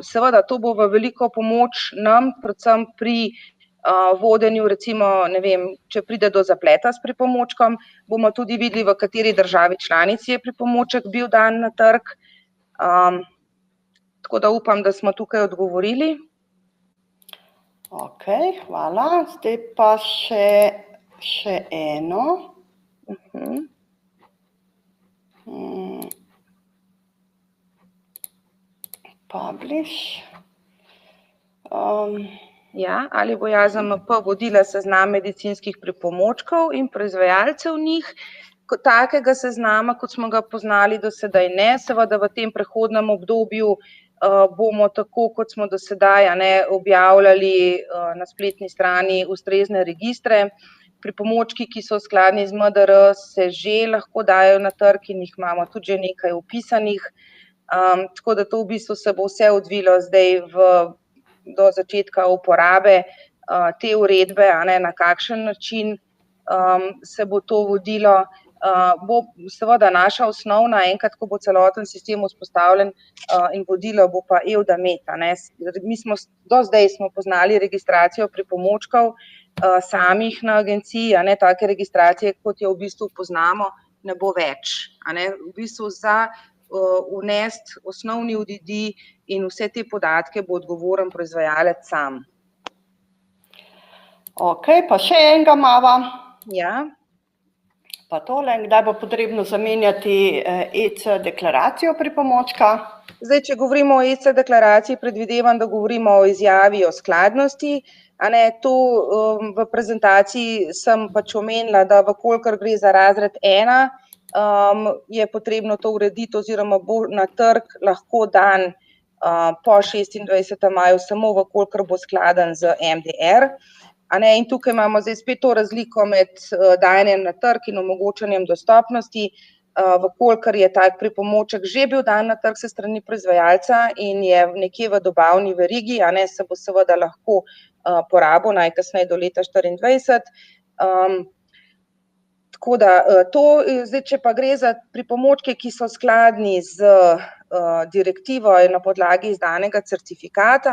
Seveda to bo v veliko pomoč nam, predvsem pri vodenju, recimo, ne vem, če pride do zapleta s pripomočkom, bomo tudi videli, v kateri državi članici je pripomoček bil dan na trg. Tako da upam, da smo tukaj odgovorili. Okej, hvala. Zdaj pa še eno. Publish. Ali bo JAZMP vodila seznam medicinskih pripomočkov in proizvajalcev njih? Kot takega seznama, kot smo ga poznali do sedaj, ne. Seveda v tem prehodnem obdobju bomo tako, kot smo do sedaj objavljali na spletni strani ustrezne registre. Pripomočki, ki so skladni z MDR, se že lahko dajo na trg in jih imamo tudi že nekaj opisanih. Tako da to v bistvu se bo vse odvilo zdaj do začetka uporabe te uredbe, na kakšen način se bo to vodilo. Bo seveda naša osnovna, enkrat, ko bo celoten sistem vzpostavljen in vodilo bo pa Evdamed. Do zdaj smo poznali registracijo pripomočkov samih na agenciji, take registracije, kot jo v bistvu poznamo, ne bo več. V bistvu za vnesti osnovni UDD in vse te podatke bo odgovoren proizvajalec sam. Okej, pa še enega imava. Pa tole, kdaj bo potrebno zamenjati EC deklaracijo pripomočka? Zdaj, če govorimo o EC deklaraciji, predvidevam, da govorimo o izjavi o skladnosti. To v prezentaciji sem pač omenila, da vkolikor gre za razred 1, je potrebno to urediti oziroma bo na trg lahko dan po 26. maju, samo vkolikor bo skladen z MDR. In tukaj imamo zdaj spet to razliko med dajanjem na trg in omogočanjem dostopnosti. Vkolikor je tak pripomoček že bil dan na trg s strani proizvajalca in je nekje v dobavni verigi, se bo seveda lahko porabil najkasneje do leta 2024. Tako da to, zdaj, če pa gre za pripomočke, ki so skladni z direktivo na podlagi izdanega certifikata,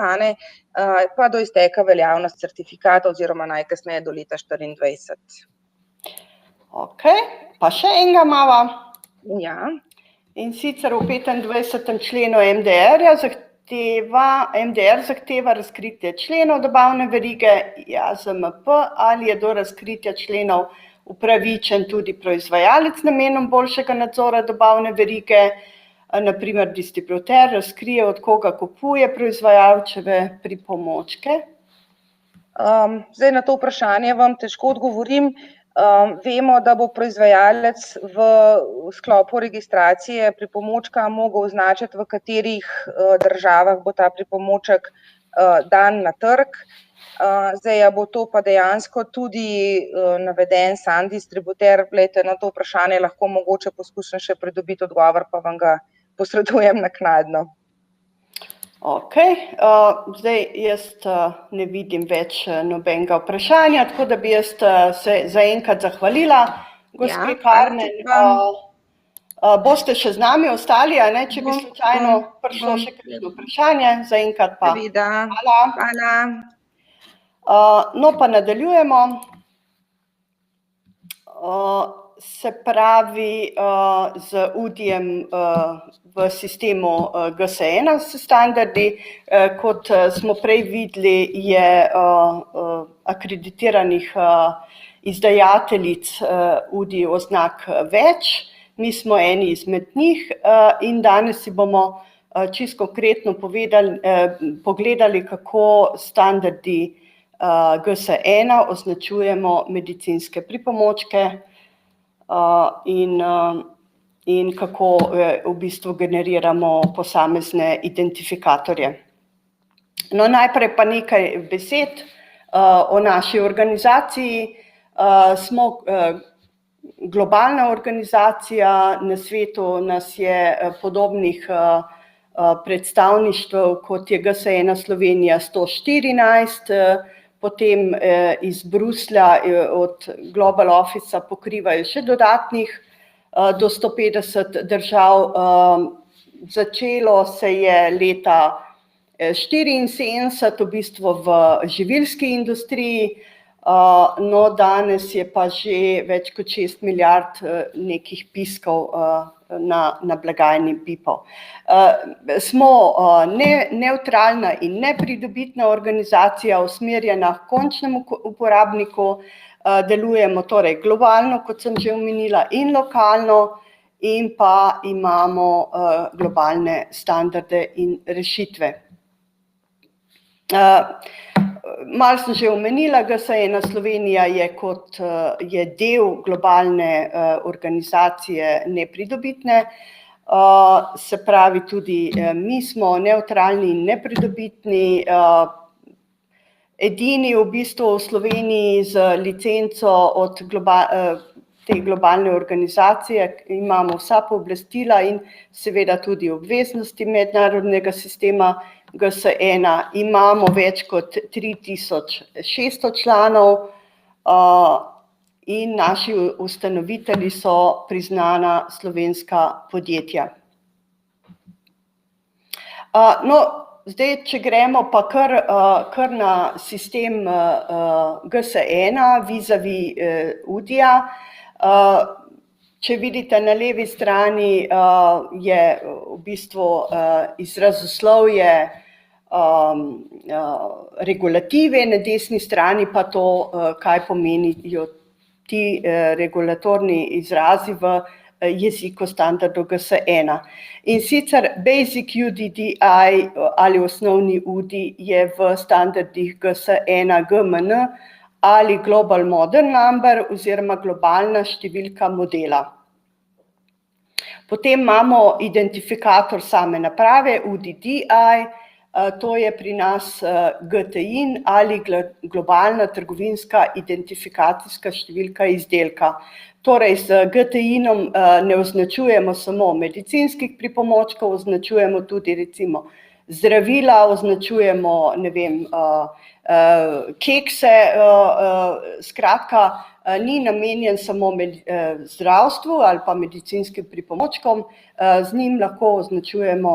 pa do izteka veljavnost certifikata oziroma najkasneje do leta 2024. Okej, pa še enega imava. In sicer v 25. členu MDR zahteva razkritje členov dobavne verige JAZMP, ali je do razkritja členov upravičen tudi proizvajalec z namenom boljšega nadzora dobavne verige, na primer distributer razkrije, od koga kupuje proizvajalčeve pripomočke. Zdaj na to vprašanje vam težko odgovorim. Vemo, da bo proizvajalec v sklopu registracije pripomočka mogel označiti, v katerih državah bo ta pripomoček dan na trg. Zdaj, a bo to pa dejansko tudi naveden sam distributer, glejte, na to vprašanje lahko mogoče poskušam še pridobiti odgovor, pa vam ga posredujem naknadno. Okej, zdaj jaz ne vidim več nobenega vprašanja, tako da bi jaz se zaenkrat zahvalila gospe Karmen. Boste še z nami ostali, a ne, če bi slučajno prišlo še kakšno vprašanje, zaenkrat pa. Hvala. No, pa nadaljujemo. Se pravi, z UDI-jem v sistemu GS1 s standardi, kot smo prej videli, je akreditiranih izdajateljic UDI oznak več. Mi smo eni izmed njih in danes si bomo čisto konkretno pogledali, kako standardi GS1 označujemo medicinske pripomočke in kako v bistvu generiramo posamezne identifikatorje. No, najprej pa nekaj besed o naši organizaciji. Smo globalna organizacija, na svetu nas je podobnih predstavništev, kot je GS1 Slovenija 114, potem iz Bruslja od Global Officea pokrivajo še dodatnih do 150 držav. Začelo se je leta 1974 v bistvu v živilski industriji, no danes je pa že več kot 6 milijard nekih piskov na blagajni BIP-ov. Smo nevtralna in nepridobitna organizacija, usmerjena h končnemu uporabniku, delujemo torej globalno, kot sem že omenila, in lokalno, in pa imamo globalne standarde in rešitve. Malo sem že omenila, GS1 Slovenija je del globalne organizacije nepridobitne, se pravi tudi mi smo nevtralni in nepridobitni, edini v bistvu v Sloveniji z licenco od te globalne organizacije, imamo vsa pooblastila in seveda tudi obveznosti mednarodnega sistema GS1, imamo več kot 3600 članov in naši ustanovitelji so priznana slovenska podjetja. No, zdaj, če gremo pa kar na sistem GS1 vis-a-vis UDI-ja, če vidite na levi strani je v bistvu izrazoslovje regulative, na desni strani pa to, kaj pomenijo ti regulatorni izrazi v jeziku standardov GS1. In sicer Basic UDDI ali osnovni UDI je v standardih GS1 GMN ali Global Model Number oziroma globalna številka modela. Potem imamo identifikator same naprave, UDDI, to je pri nas GTIN ali globalna trgovinska identifikacijska številka izdelka. Torej, z GTIN-om ne označujemo samo medicinskih pripomočkov, označujemo tudi recimo zdravila, označujemo, ne vem, kekse, skratka, ni namenjen samo zdravstvu ali pa medicinskim pripomočkom, z njim lahko označujemo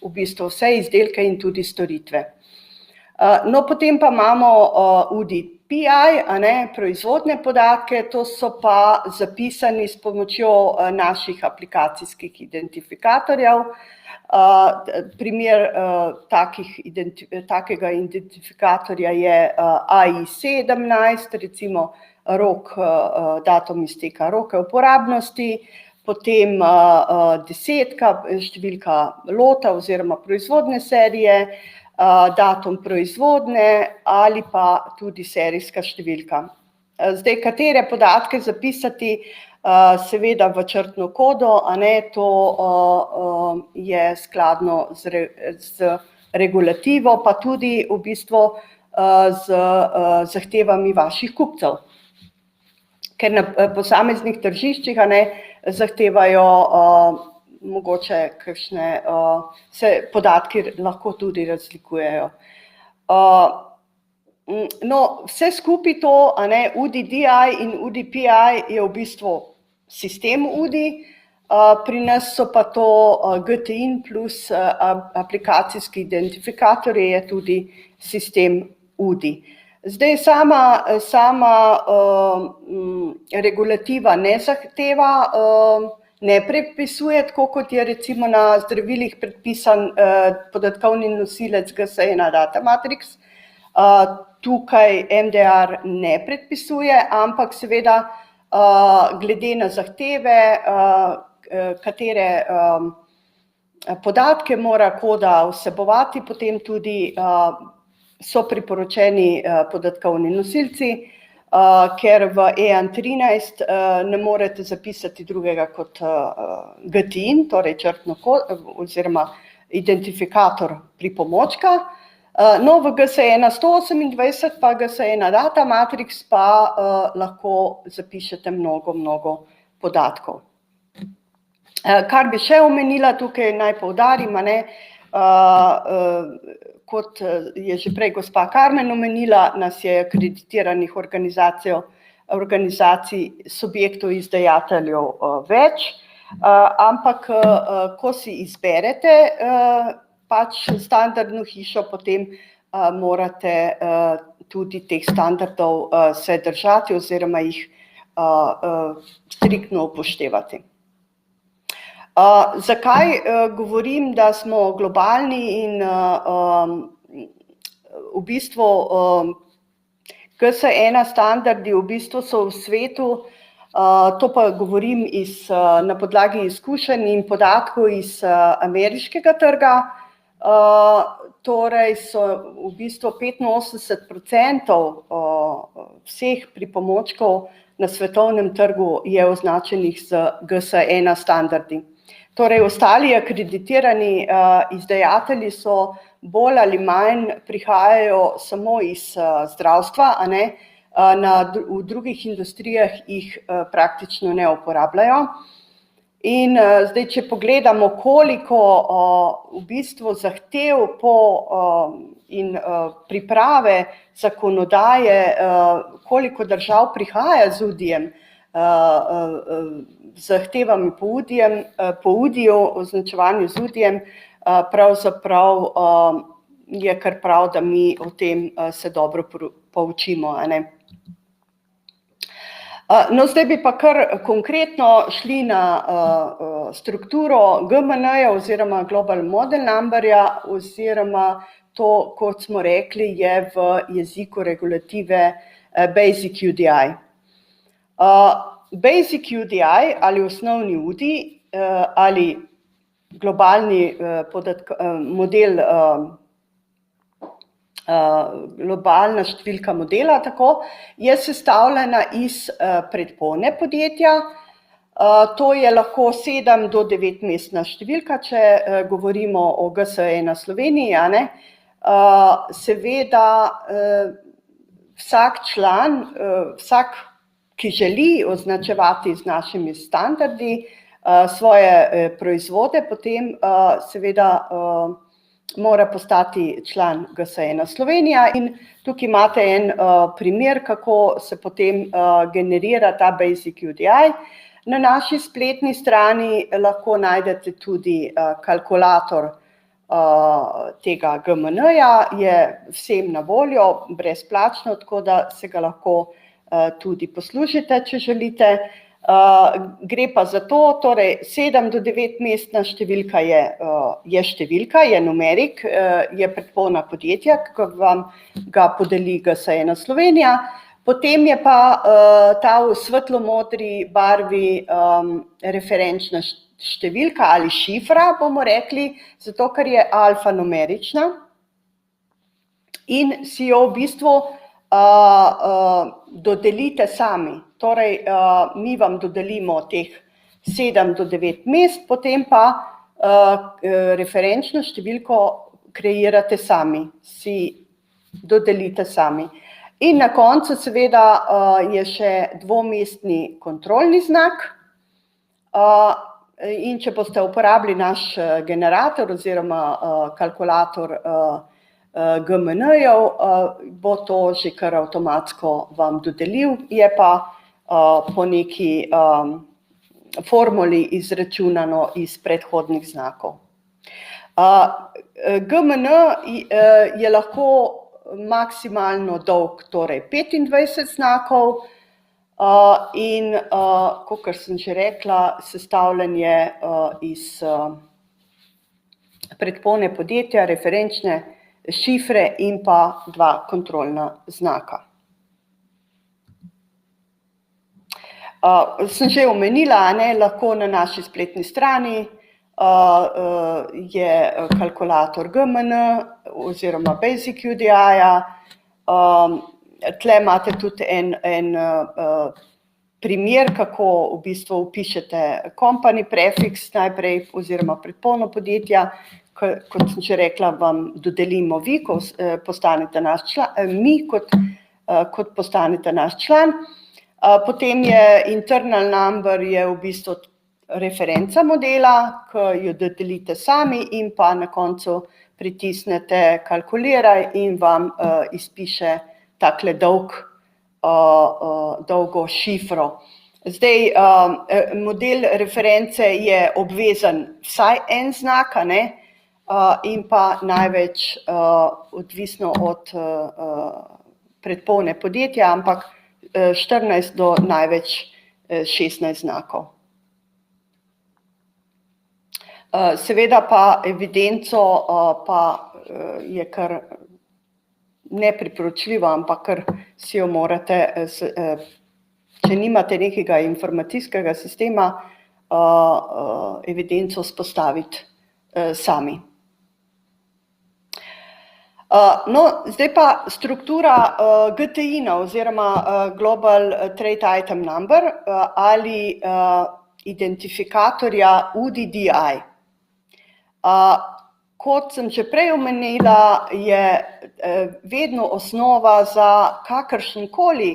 v bistvu vse izdelke in tudi storitve. No, potem pa imamo UDPI, proizvodne podatke, to so pa zapisani s pomočjo naših aplikacijskih identifikatorjev. Primer takega identifikatorja je AI17, recimo datum izteka roka uporabnosti, potem 10, številka lota oziroma proizvodne serije, datum proizvodne ali pa tudi serijska številka. Zdaj, katere podatke zapisati, seveda v črtno kodo, a ne, to je skladno z regulativo, pa tudi v bistvu z zahtevami vaših kupcev. Ker na posameznih tržiščih, a ne, zahtevajo mogoče kakšne, se podatki lahko tudi razlikujejo. No, vse skupaj to, a ne, UDI in UDPI je v bistvu sistem UDI, pri nas so pa to GTIN plus aplikacijski identifikatorji je tudi sistem UDI. Zdaj, sama regulativa ne zahteva, ne predpisuje, tako kot je recimo na zdravilih predpisan podatkovni nosilec GS1 Data Matrix. Tukaj MDR ne predpisuje, ampak seveda glede na zahteve, katere podatke mora koda vsebovati, potem tudi so priporočeni podatkovni nosilci, ker v EAN13 ne morete zapisati drugega kot GTIN, torej črtno kodo oziroma identifikator pripomočka. No, v GS1 128 pa GS1 Data Matrix pa lahko zapišete mnogo podatkov. Kar bi še omenila tukaj, naj poudarim, a ne, kot je že prej gospa Karmen omenila, nas je akreditiranih organizacij subjektov izdajateljev več, ampak ko si izberete pač standardno hišo, potem morate tudi teh standardov se držati oziroma jih striktno upoštevati. Zakaj govorim, da smo globalni in v bistvu GS1 standardi v bistvu so v svetu, to pa govorim na podlagi izkušenj in podatkov iz ameriškega trga, torej so v bistvu 85% vseh pripomočkov na svetovnem trgu je označenih z GS1 standardi. Torej, ostali akreditirani izdajatelji so bolj ali manj prihajajo samo iz zdravstva, a ne, v drugih industrijah jih praktično ne uporabljajo. In zdaj, če pogledamo, koliko v bistvu zahtev in priprave zakonodaje, koliko držav prihaja z UDI-jem, zahtevami po UDI-ju, označevanju z UDI-jem, pravzaprav je kar prav, da mi o tem se dobro poučimo, a ne. No, zdaj bi pa kar konkretno šli na strukturo GMN-ja oziroma Global Model Numberja oziroma to, kot smo rekli, je v jeziku regulative Basic UDI. Basic UDI ali osnovni UDI ali globalni model, globalna številka modela, tako, je sestavljena iz predpone podjetja, to je lahko 7 do 9 mestna številka, če govorimo o GS1 Sloveniji, a ne. Seveda vsak član, ki želi označevati z našimi standardi svoje proizvode, potem seveda mora postati član GS1 Slovenija in tukaj imate en primer, kako se potem generira ta Basic UDI. Na naši spletni strani lahko najdete tudi kalkulator tega GMN-ja, je vsem na voljo, brezplačno, tako da se ga lahko tudi poslužite, če želite. Gre pa za to, torej 7 do 9 mestna številka je številka, je numerik, je predpona podjetja, ki vam ga podeli GS1 Slovenija, potem je pa ta v svetlo-modri barvi referenčna številka ali šifra, bomo rekli, zato ker je alfanumerična in si jo v bistvu dodelite sami. Torej, mi vam dodelimo teh 7 do 9 mest, potem pa referenčno številko kreirate sami, si dodelite sami. In na koncu seveda je še dvomestni kontrolni znak. In če boste uporabili naš generator oziroma kalkulator GMN-jev, bo to že kar avtomatsko vam dodelil, je pa po neki formuli izračunano iz predhodnih znakov. GMN je lahko maksimalno dolg, torej 25 znakov, in, kakor sem že rekla, sestavljen je iz predpone podjetja, referenčne šifre in pa 2 kontrolna znaka. Sem že omenila, lahko na naši spletni strani je kalkulator GMN oziroma Basic UDI-ja. Tle imate tudi en primer, kako v bistvu vpišete company prefix najprej oziroma predpono podjetja. Kot sem že rekla, vam dodelimo vi, ko postanete naš član, mi kot postanete naš član. Potem je internal number je v bistvu referenca modela, ki jo dodelite sami in pa na koncu pritisnete kalkuliraj in vam izpiše takle dolgo šifro. Zdaj, model reference je obvezen vsaj en znak, in pa največ odvisno od predpone podjetja, ampak 14 do največ 16 znakov. Seveda pa evidenco pa je kar nepriporočljivo, ampak kar si jo morate, če nimate nekega informacijskega sistema, evidenco vzpostaviti sami. No, zdaj pa struktura GTI-na oziroma Global Trade Item Number ali identifikatorja UDDI. Kot sem že prej omenila, je vedno osnova za kakršenkoli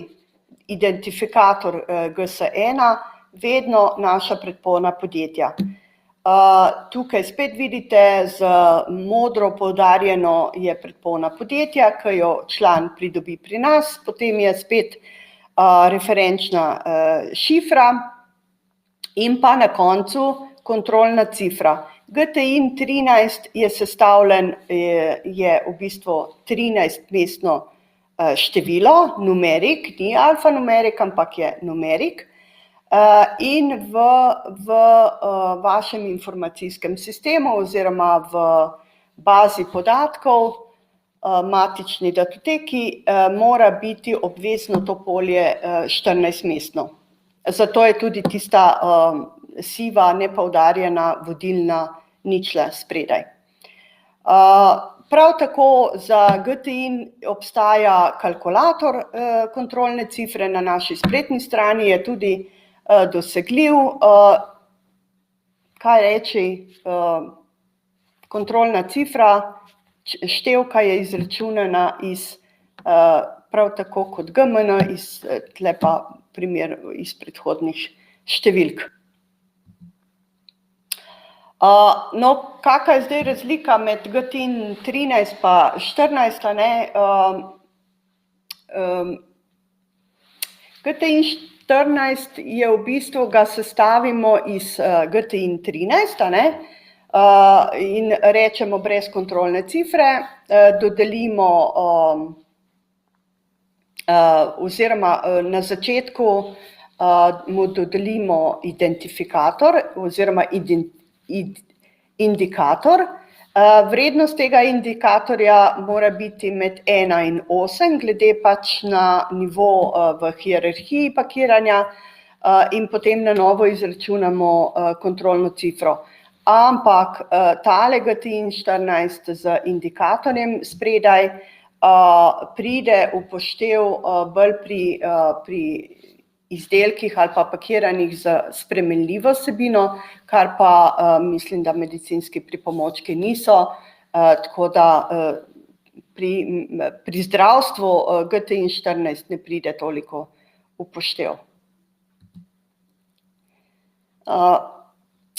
identifikator GS1 vedno naša predpona podjetja. Tukaj spet vidite, z modro poudarjeno je predpona podjetja, ki jo član pridobi pri nas, potem je spet referenčna šifra in pa na koncu kontrolna cifra. GTIN 13 je sestavljen, je v bistvu 13-mestno število, numerik, ni alfanumerik, ampak je numerik. In v vašem informacijskem sistemu oziroma v bazi podatkov, matični datoteki, mora biti obvezno to polje 14-mestno. Zato je tudi tista siva, nepoudarjena vodilna ničla spredaj. Prav tako za GTIN obstaja kalkulator kontrolne cifre, na naši spletni strani je tudi dosegljiv, kaj reči, kontrolna cifra, števka je izračunana iz, prav tako kot GMN, tle pa primer iz predhodnih številk. No, kakšna je zdaj razlika med GTIN 13 pa 14, GTIN 14 je v bistvu, ga sestavimo iz GTIN 13, in rečemo brez kontrolne cifre, dodelimo oziroma na začetku mu dodelimo identifikator oziroma indikator. Vrednost tega indikatorja mora biti med 1 in 8, glede pač na nivo v hierarhiji pakiranja, in potem na novo izračunamo kontrolno cifro. Ampak tale GTIN 14 z indikatorjem spredaj pride upoštev bolj pri izdelkih ali pa pakiranih z spremenljivo vsebino, kar pa mislim, da medicinski pripomočki niso, tako da pri zdravstvu GTIN 14 ne pride toliko upoštev.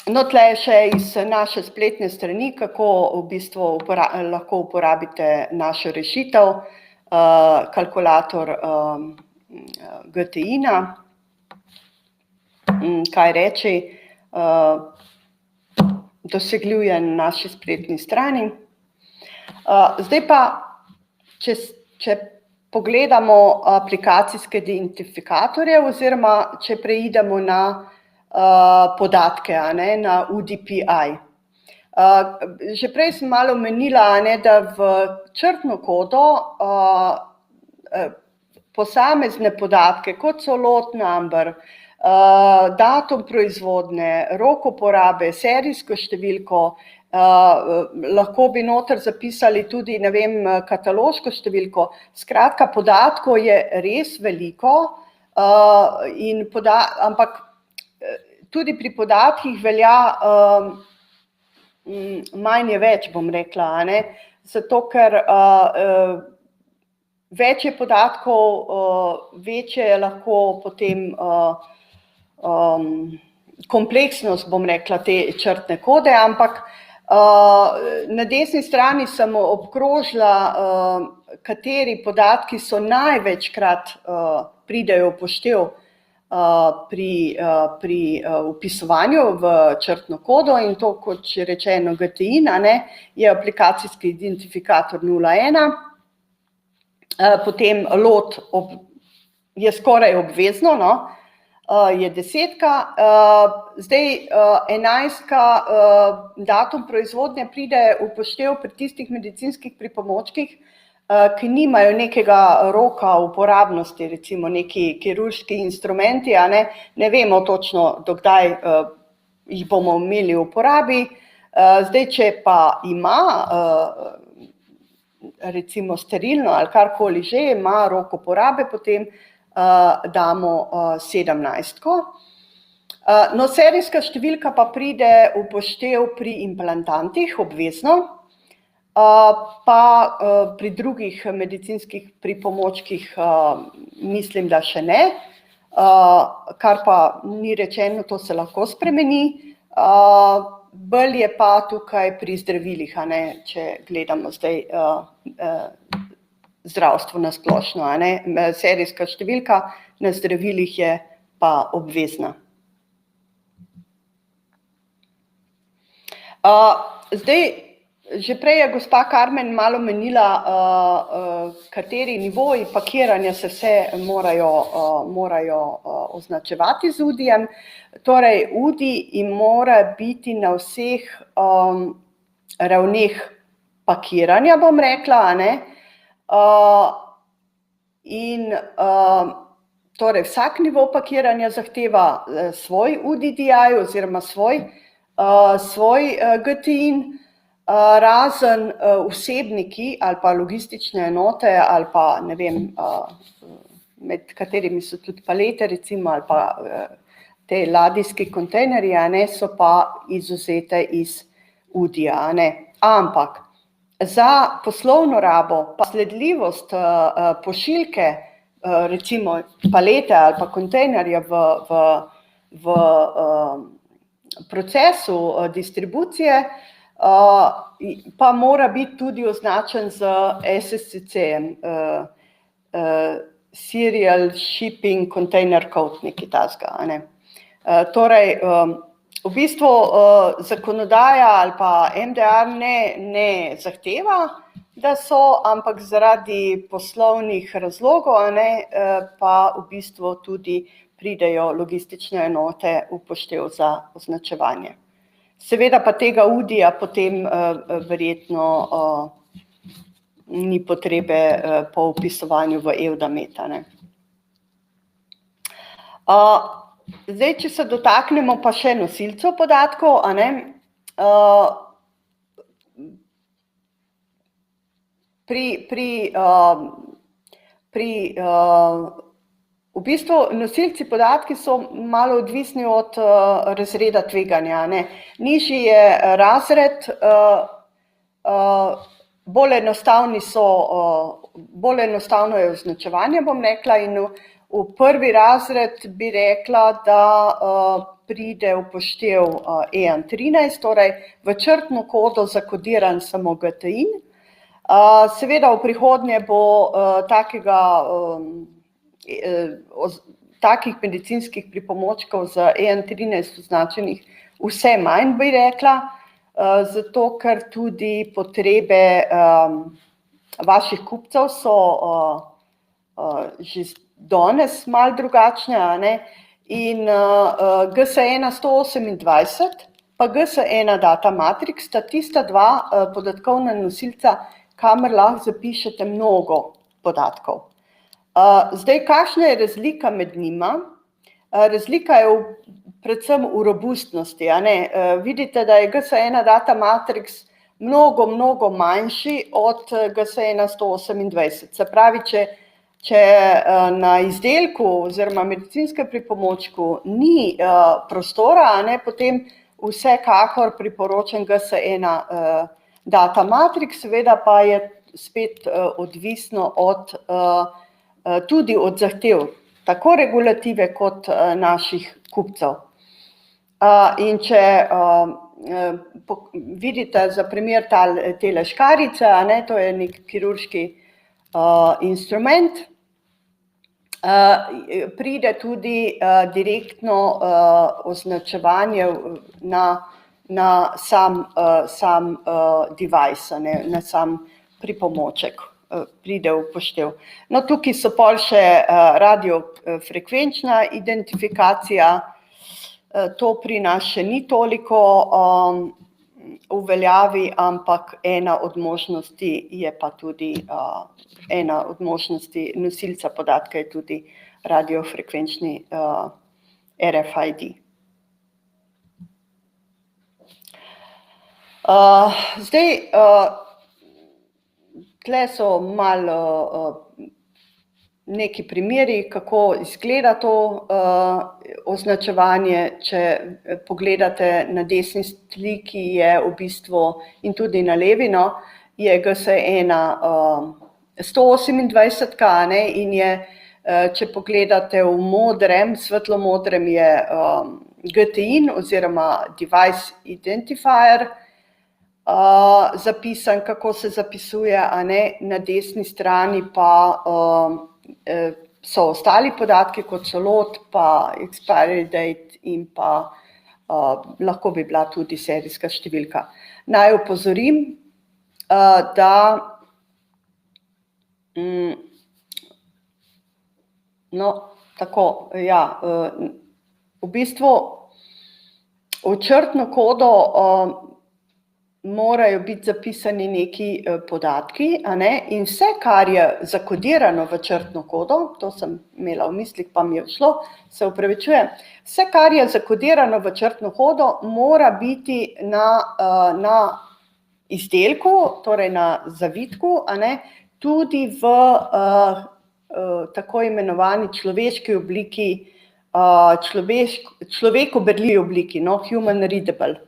No, tle je še iz naše spletne strani, kako v bistvu lahko uporabite našo rešitev, kalkulator GTIN-a, kaj reči, dosegljiv je na naši spletni strani. Zdaj pa, če pogledamo aplikacijske identifikatorje oziroma če preidemo na podatke, na UDPI. Že prej sem malo omenila, da v črtno kodo posamezne podatke, kot so lot number, datum proizvodnje, rok uporabe, serijsko številko, lahko bi noter zapisali tudi, ne vem, kataloško številko. Skratka, podatkov je res veliko, ampak tudi pri podatkih velja manj je več, bom rekla, zato ker več je podatkov, večje je lahko potem kompleksnost, bom rekla, te črtne kode, ampak na desni strani sem obkrožila, kateri podatki so največkrat pridejo upoštev pri vpisovanju v črtno kodo in to, kot že rečeno, GTIN, je aplikacijski identifikator 01, potem lot je skoraj obvezno, je 10, zdaj 11, datum proizvodnje pride upoštev pri tistih medicinskih pripomočkih, ki nimajo nekega roka uporabnosti, recimo neki kirurški instrumenti, ne vemo točno, do kdaj jih bomo imeli v uporabi. Zdaj, če pa ima, recimo sterilno ali karkoli že, ima rok uporabe, potem damo 17. No, serijska številka pa pride upoštev pri implantantih, obvezno, pa pri drugih medicinskih pripomočkih mislim, da še ne, kar pa ni rečeno, to se lahko spremeni. Bolj je pa tukaj pri zdravilih, če gledamo zdaj zdravstvo na splošno, serijska številka na zdravilih je pa obvezna. Zdaj, že prej je gospa Karmen malo menila, kateri nivoji pakiranja se vse morajo označevati z UDI-jem. Torej, UDI mora biti na vseh ravneh pakiranja, bom rekla, in torej vsak nivo pakiranja zahteva svoj UDDI oziroma svoj GTIN, razen vsebniki ali pa logistične enote ali pa, ne vem, med katerimi so tudi palete, recimo, ali pa te ladijski kontejnerji, so pa izvzete iz UDI-ja, ampak za poslovno rabo pa sledljivost pošiljke, recimo palete ali pa kontejnerja v procesu distribucije, pa mora biti tudi označen z SSCC-jem, Serial Shipping Container Code, nekaj takega. Torej, v bistvu zakonodaja ali pa MDR ne zahteva, da so, ampak zaradi poslovnih razlogov, pa v bistvu tudi pridejo logistične enote upoštev za označevanje. Seveda pa tega UDI-ja potem verjetno ni potrebe po vpisovanju v EUDAMET. Zdaj, če se dotaknemo pa še nosilcev podatkov, v bistvu nosilci podatki so malo odvisni od razreda tveganja, ne. Nižji je razred, bolj enostavno je označevanje, bom rekla, in v prvi razred bi rekla, da pride upoštev EAN13, torej v črtno kodo zakodiran samo GTIN. Seveda v prihodnje bo takih medicinskih pripomočkov z EAN13 označenih vse manj, bi rekla, zato ker tudi potrebe vaših kupcev so že danes malo drugačne, a ne? In GS1 128 pa GS1 Data Matrix sta tista dva podatkovna nosilca, kamor lahko zapišete mnogo podatkov. Zdaj, kakšna je razlika med njima? Razlika je predvsem v robustnosti, a ne? Vidite, da je GS1 Data Matrix mnogo manjši od GS1 128. Se pravi, če na izdelku oziroma medicinskem pripomočku ni prostora, a ne, potem vsekakor priporočam GS1 Data Matrix, seveda pa je spet odvisno tudi od zahtev, tako regulative kot naših kupcev. In če vidite za primer tele škarice, a ne, to je nek kirurški instrument, pride tudi direktno označevanje na sam device, na sam pripomoček, pride v upoštev. No, tukaj so pol še radiofrekvenčna identifikacija, to pri nas še ni toliko v veljavi, ampak ena od možnosti je pa tudi, ena od možnosti nosilca podatka je tudi radiofrekvenčni RFID. Zdaj, tle so malo neki primeri, kako izgleda to označevanje. Če pogledate na desni sliki, je v bistvu, in tudi na levi, no, je GS1 128, ne, in je, če pogledate v modrem, svetlo modrem je GTIN oziroma Device Identifier, zapisan, kako se zapisuje, a ne, na desni strani pa so ostali podatki, kot so lot, pa expiry date in pa lahko bi bila tudi serijska številka. Naj opozorim, da no, tako, ja, v bistvu v črtno kodo morajo biti zapisani neki podatki, a ne, in vse, kar je zakodirano v črtno kodo, to sem imela v mislih, pa mi je ušlo, se opravičujem, vse, kar je zakodirano v črtno kodo, mora biti na izdelku, torej na zavitku, a ne, tudi v tako imenovani človeški obliki, človeku berljivi obliki, no, human readable.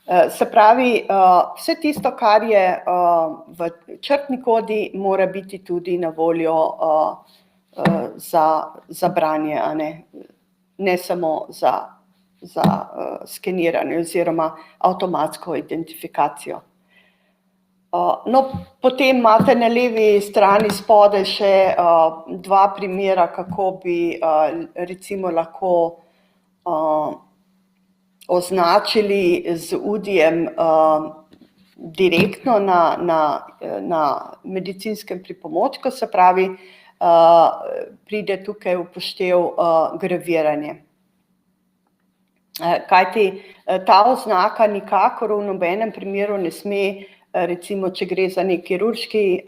Se pravi, vse tisto, kar je v črtni kodi, mora biti tudi na voljo za branje, a ne, ne samo za skeniranje oziroma avtomatsko identifikacijo. No, potem imate na levi strani spodaj še dva primera, kako bi recimo lahko označili z UDI-jem direktno na medicinskem pripomočku, se pravi, pride tukaj v upoštev graviranje. Kajti ta oznaka nikakor v nobenem primeru ne sme, recimo, če gre za nek kirurški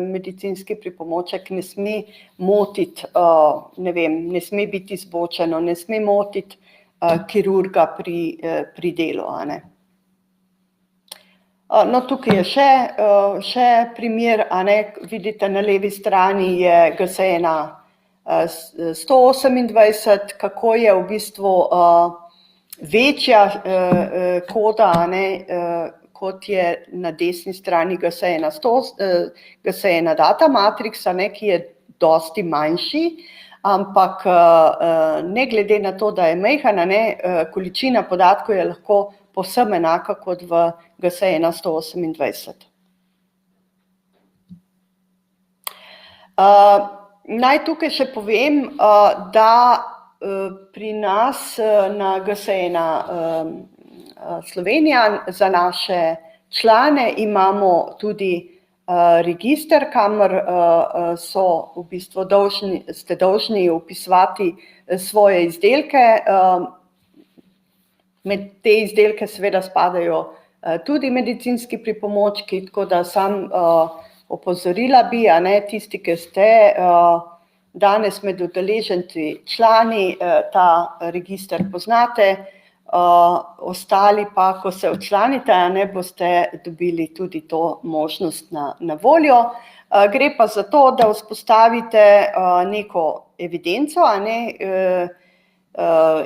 medicinski pripomoček, ne sme motiti, ne vem, ne sme biti zbočeno, ne sme motiti kirurga pri delu, a ne. No, tukaj je še primer, a ne, vidite na levi strani je GS1 128, kako je v bistvu večja koda, a ne, kot je na desni strani GS1 data matrix, a ne, ki je dosti manjši, ampak ne glede na to, da je majhen, a ne, količina podatkov je lahko povsem enaka kot v GS1 128. Naj tukaj še povem, da pri nas na GS1 Slovenija za naše člane imamo tudi register, kamor so v bistvu ste dolžni vpisovati svoje izdelke. Med te izdelke seveda spadajo tudi medicinski pripomočki, tako da sam opozorila bi, a ne, tisti, ki ste danes med udeleženci člani, ta register poznate, ostali pa, ko se včlanite, a ne, boste dobili tudi to možnost na voljo. Gre pa za to, da vzpostavite neko evidenco, a ne,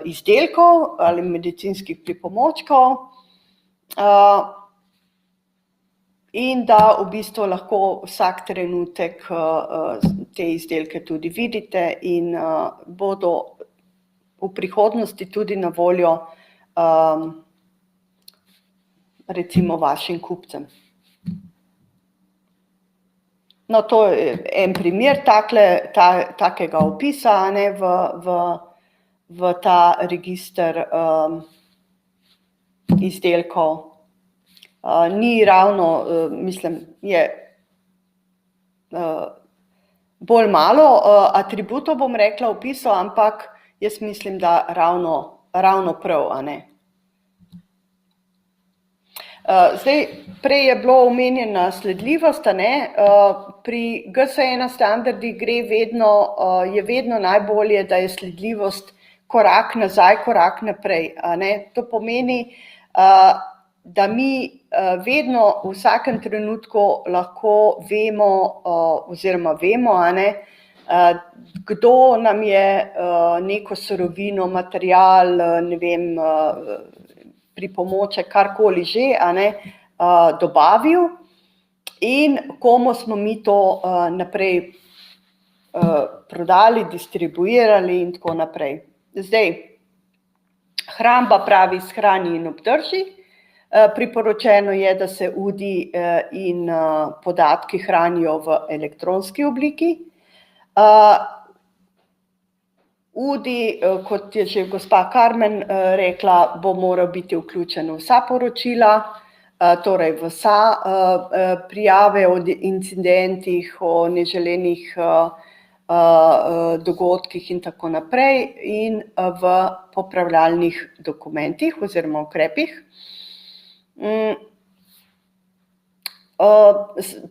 izdelkov ali medicinskih pripomočkov in da v bistvu lahko vsak trenutek te izdelke tudi vidite in bodo v prihodnosti tudi na voljo recimo vašim kupcem. No, to je en primer takega opisa, a ne, v ta register izdelkov. Ni ravno, mislim, je bolj malo atributov, bom rekla, opisov, ampak jaz mislim, da ravno prav, a ne. Zdaj, prej je bilo omenjena sledljivost, a ne, pri GS1 standardih je vedno najbolje, da je sledljivost korak nazaj, korak naprej, a ne. To pomeni, da mi vedno v vsakem trenutku lahko vemo, oziroma vemo, a ne, kdo nam je neko surovino, material, ne vem, pripomoček, karkoli že, a ne, dobavil in komu smo mi to naprej prodali, distribuirali in tako naprej. Zdaj, hramba pravi shrani in obdrži. Priporočeno je, da se UDI in podatki hranijo v elektronski obliki. UDI, kot je že gospa Karmen rekla, bo moral biti vključen v vsa poročila, torej v vsa prijave o incidentih, o neželenih dogodkih in tako naprej in v popravljalnih dokumentih oziroma ukrepih.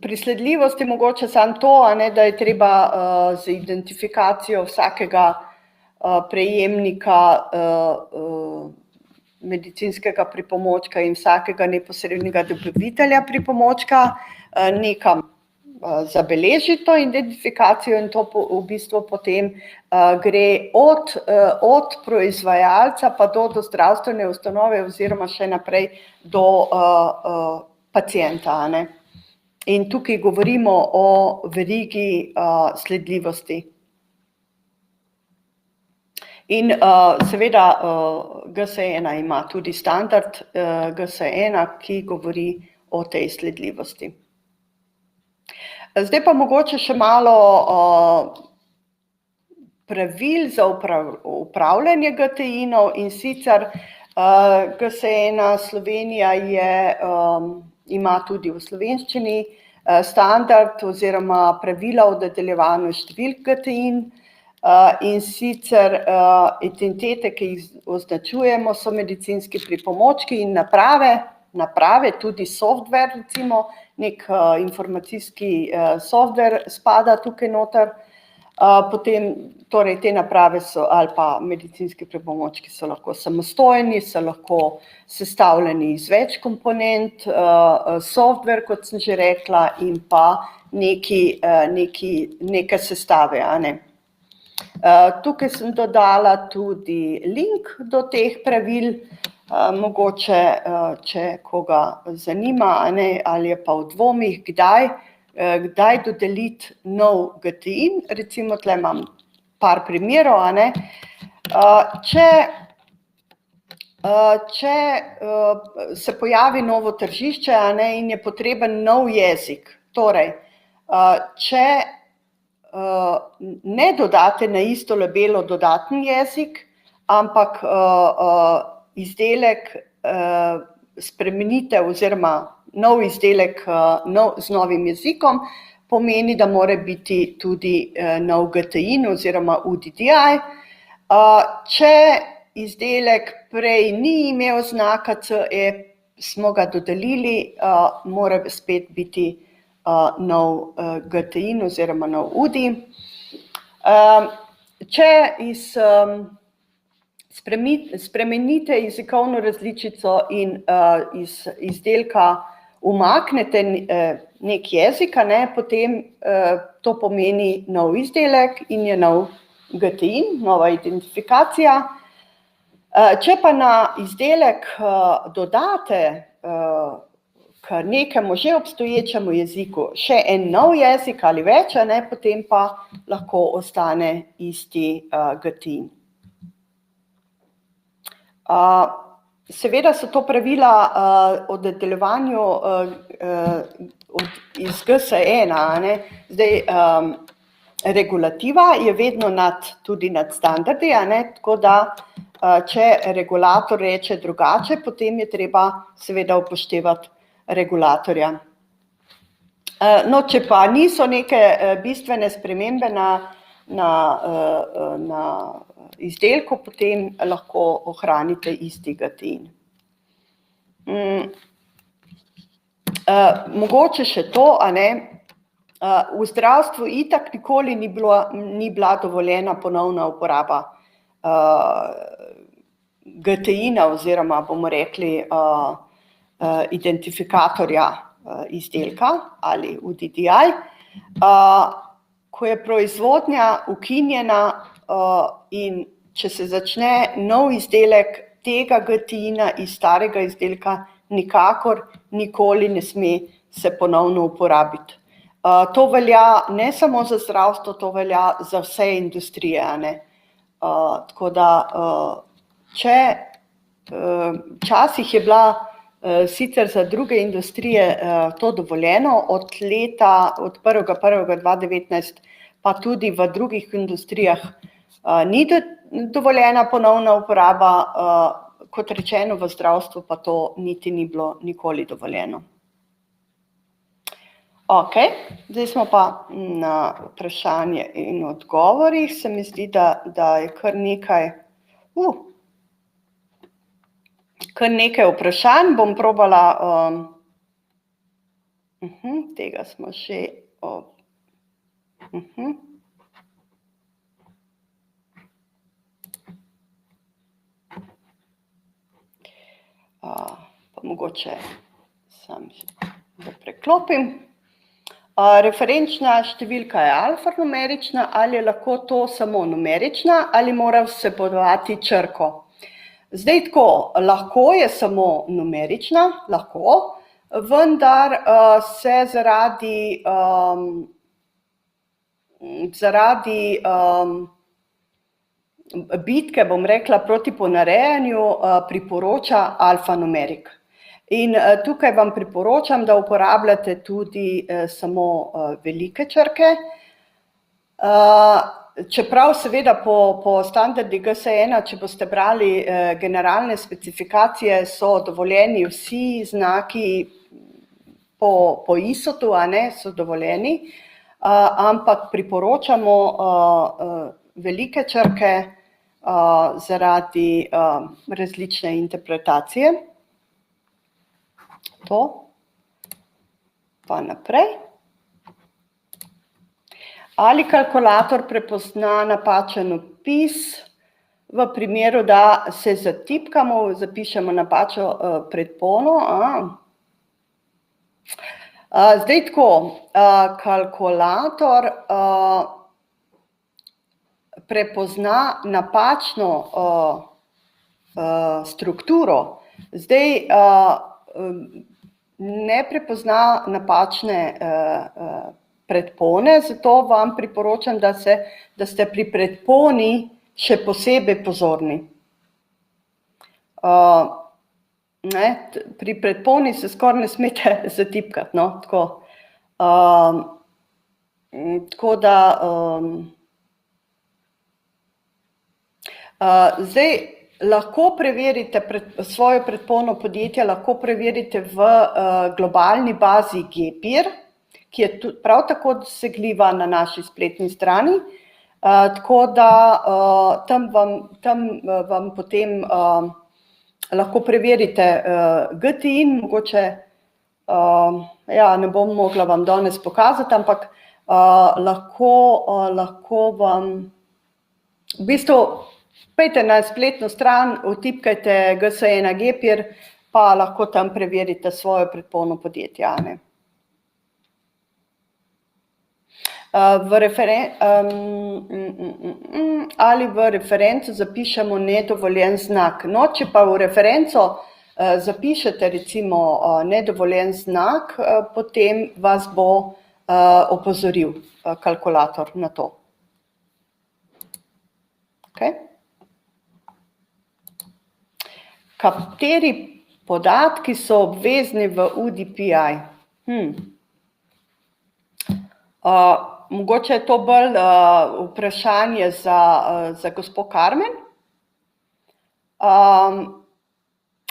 Pri sledljivosti mogoče samo to, a ne, da je treba z identifikacijo vsakega prejemnika medicinskega pripomočka in vsakega neposrednega dobavitelja pripomočka nekam zabeležiti to identifikacijo in to v bistvu potem gre od proizvajalca pa do zdravstvene ustanove oziroma še naprej do pacienta, a ne. In tukaj govorimo o verigi sledljivosti. In seveda GS1 ima tudi standard GS1, ki govori o tej sledljivosti. Zdaj pa mogoče še malo pravil za upravljanje GTI-nov in sicer GS1 Slovenija ima tudi v slovenščini standard oziroma pravila o dodeljevanju številk GTI-n in sicer identitete, ki jih označujemo, so medicinski pripomočki in naprave, tudi software, recimo, nek informacijski software spada tukaj noter. Potem, torej te naprave so, ali pa medicinski pripomočki so lahko samostojni, so lahko sestavljeni iz več komponent, software, kot sem že rekla, in pa neke sestave, a ne. Tukaj sem dodala tudi link do teh pravil, mogoče, če koga zanima, a ne, ali je pa v dvomih, kdaj dodeliti nov GTI, recimo tle imam par primerov, a ne. Če se pojavi novo tržišče, a ne, in je potreben nov jezik, torej, če ne dodate na isto labelo dodaten jezik, ampak izdelek spremenite oziroma nov izdelek z novim jezikom, pomeni, da mora biti tudi nov GTI oziroma UDDI. Če izdelek prej ni imel znaka CE, smo ga dodelili, mora spet biti nov GTI oziroma nov UDI. Če spremenite jezikovno različico in iz izdelka umaknete nek jezik, a ne, potem to pomeni nov izdelek in je nov GTI, nova identifikacija. Če pa na izdelek dodate k nekemu že obstoječemu jeziku še en nov jezik ali več, a ne, potem pa lahko ostane isti GTI. Seveda so to pravila o dodeljevanju iz GS1, a ne. Zdaj, regulativa je vedno tudi nad standardi, a ne, tako da če regulator reče drugače, potem je treba seveda upoštevati regulatorja. No, če pa niso neke bistvene spremembe na izdelku, potem lahko ohranite isti GTI. Mogoče še to, a ne, v zdravstvu itak nikoli ni bila dovoljena ponovna uporaba GTI-na oziroma, bomo rekli, identifikatorja izdelka ali UDDI. Ko je proizvodnja ukinjena in če se začne nov izdelek, tega GTI-na iz starega izdelka nikakor nikoli ne sme se ponovno uporabiti. To velja ne samo za zdravstvo, to velja za vse industrije, a ne. Tako da, če včasih je bila sicer za druge industrije to dovoljeno, od 1.1.2019 pa tudi v drugih industrijah ni dovoljena ponovna uporaba, kot rečeno, v zdravstvu pa to niti ni bilo nikoli dovoljeno. Okej, zdaj smo pa na vprašanje in odgovorih. Se mi zdi, da je kar nekaj vprašanj. Bom probala, tega smo že, pa mogoče sam da preklopim. Referenčna številka je alfanumerična, ali je lahko to samo numerična, ali mora vsebovati črko? Zdaj tako, lahko je samo numerična, lahko, vendar se zaradi bitke, bom rekla, proti ponarejanju, priporoča alfanumerik. In tukaj vam priporočam, da uporabljate tudi samo velike črke. Čeprav seveda po standardi GS1, če boste brali generalne specifikacije, so dovoljeni vsi znaki po ISO-tu, a ne, so dovoljeni, ampak priporočamo velike črke zaradi različne interpretacije. To, pa naprej. Ali kalkulator prepozna napačen vpis v primeru, da se zatipkamo, zapišemo napačno predpono? Zdaj tako, kalkulator prepozna napačno strukturo. Zdaj ne prepozna napačne predpone, zato vam priporočam, da ste pri predponi še posebej pozorni. Pri predponi se skoraj ne smete zatipkati, no, tako. Tako da zdaj lahko preverite svojo predpono podjetja, lahko preverite v globalni bazi Gepir, ki je prav tako dosegljiva na naši spletni strani, tako da tam vam potem lahko preverite GTIN, mogoče, ne bom mogla vam danes pokazati, ampak lahko vam, v bistvu, pejte na spletno stran, vtipkajte GS1 Gepir, pa lahko tam preverite svojo predpono podjetja, ne. Ali v referenco zapišemo nedovoljen znak. No, če pa v referenco zapišete recimo nedovoljen znak, potem vas bo opozoril kalkulator na to. Okay. Kateri podatki so obvezni v UDPI? Mogoče je to bolj vprašanje za gospo Karmen,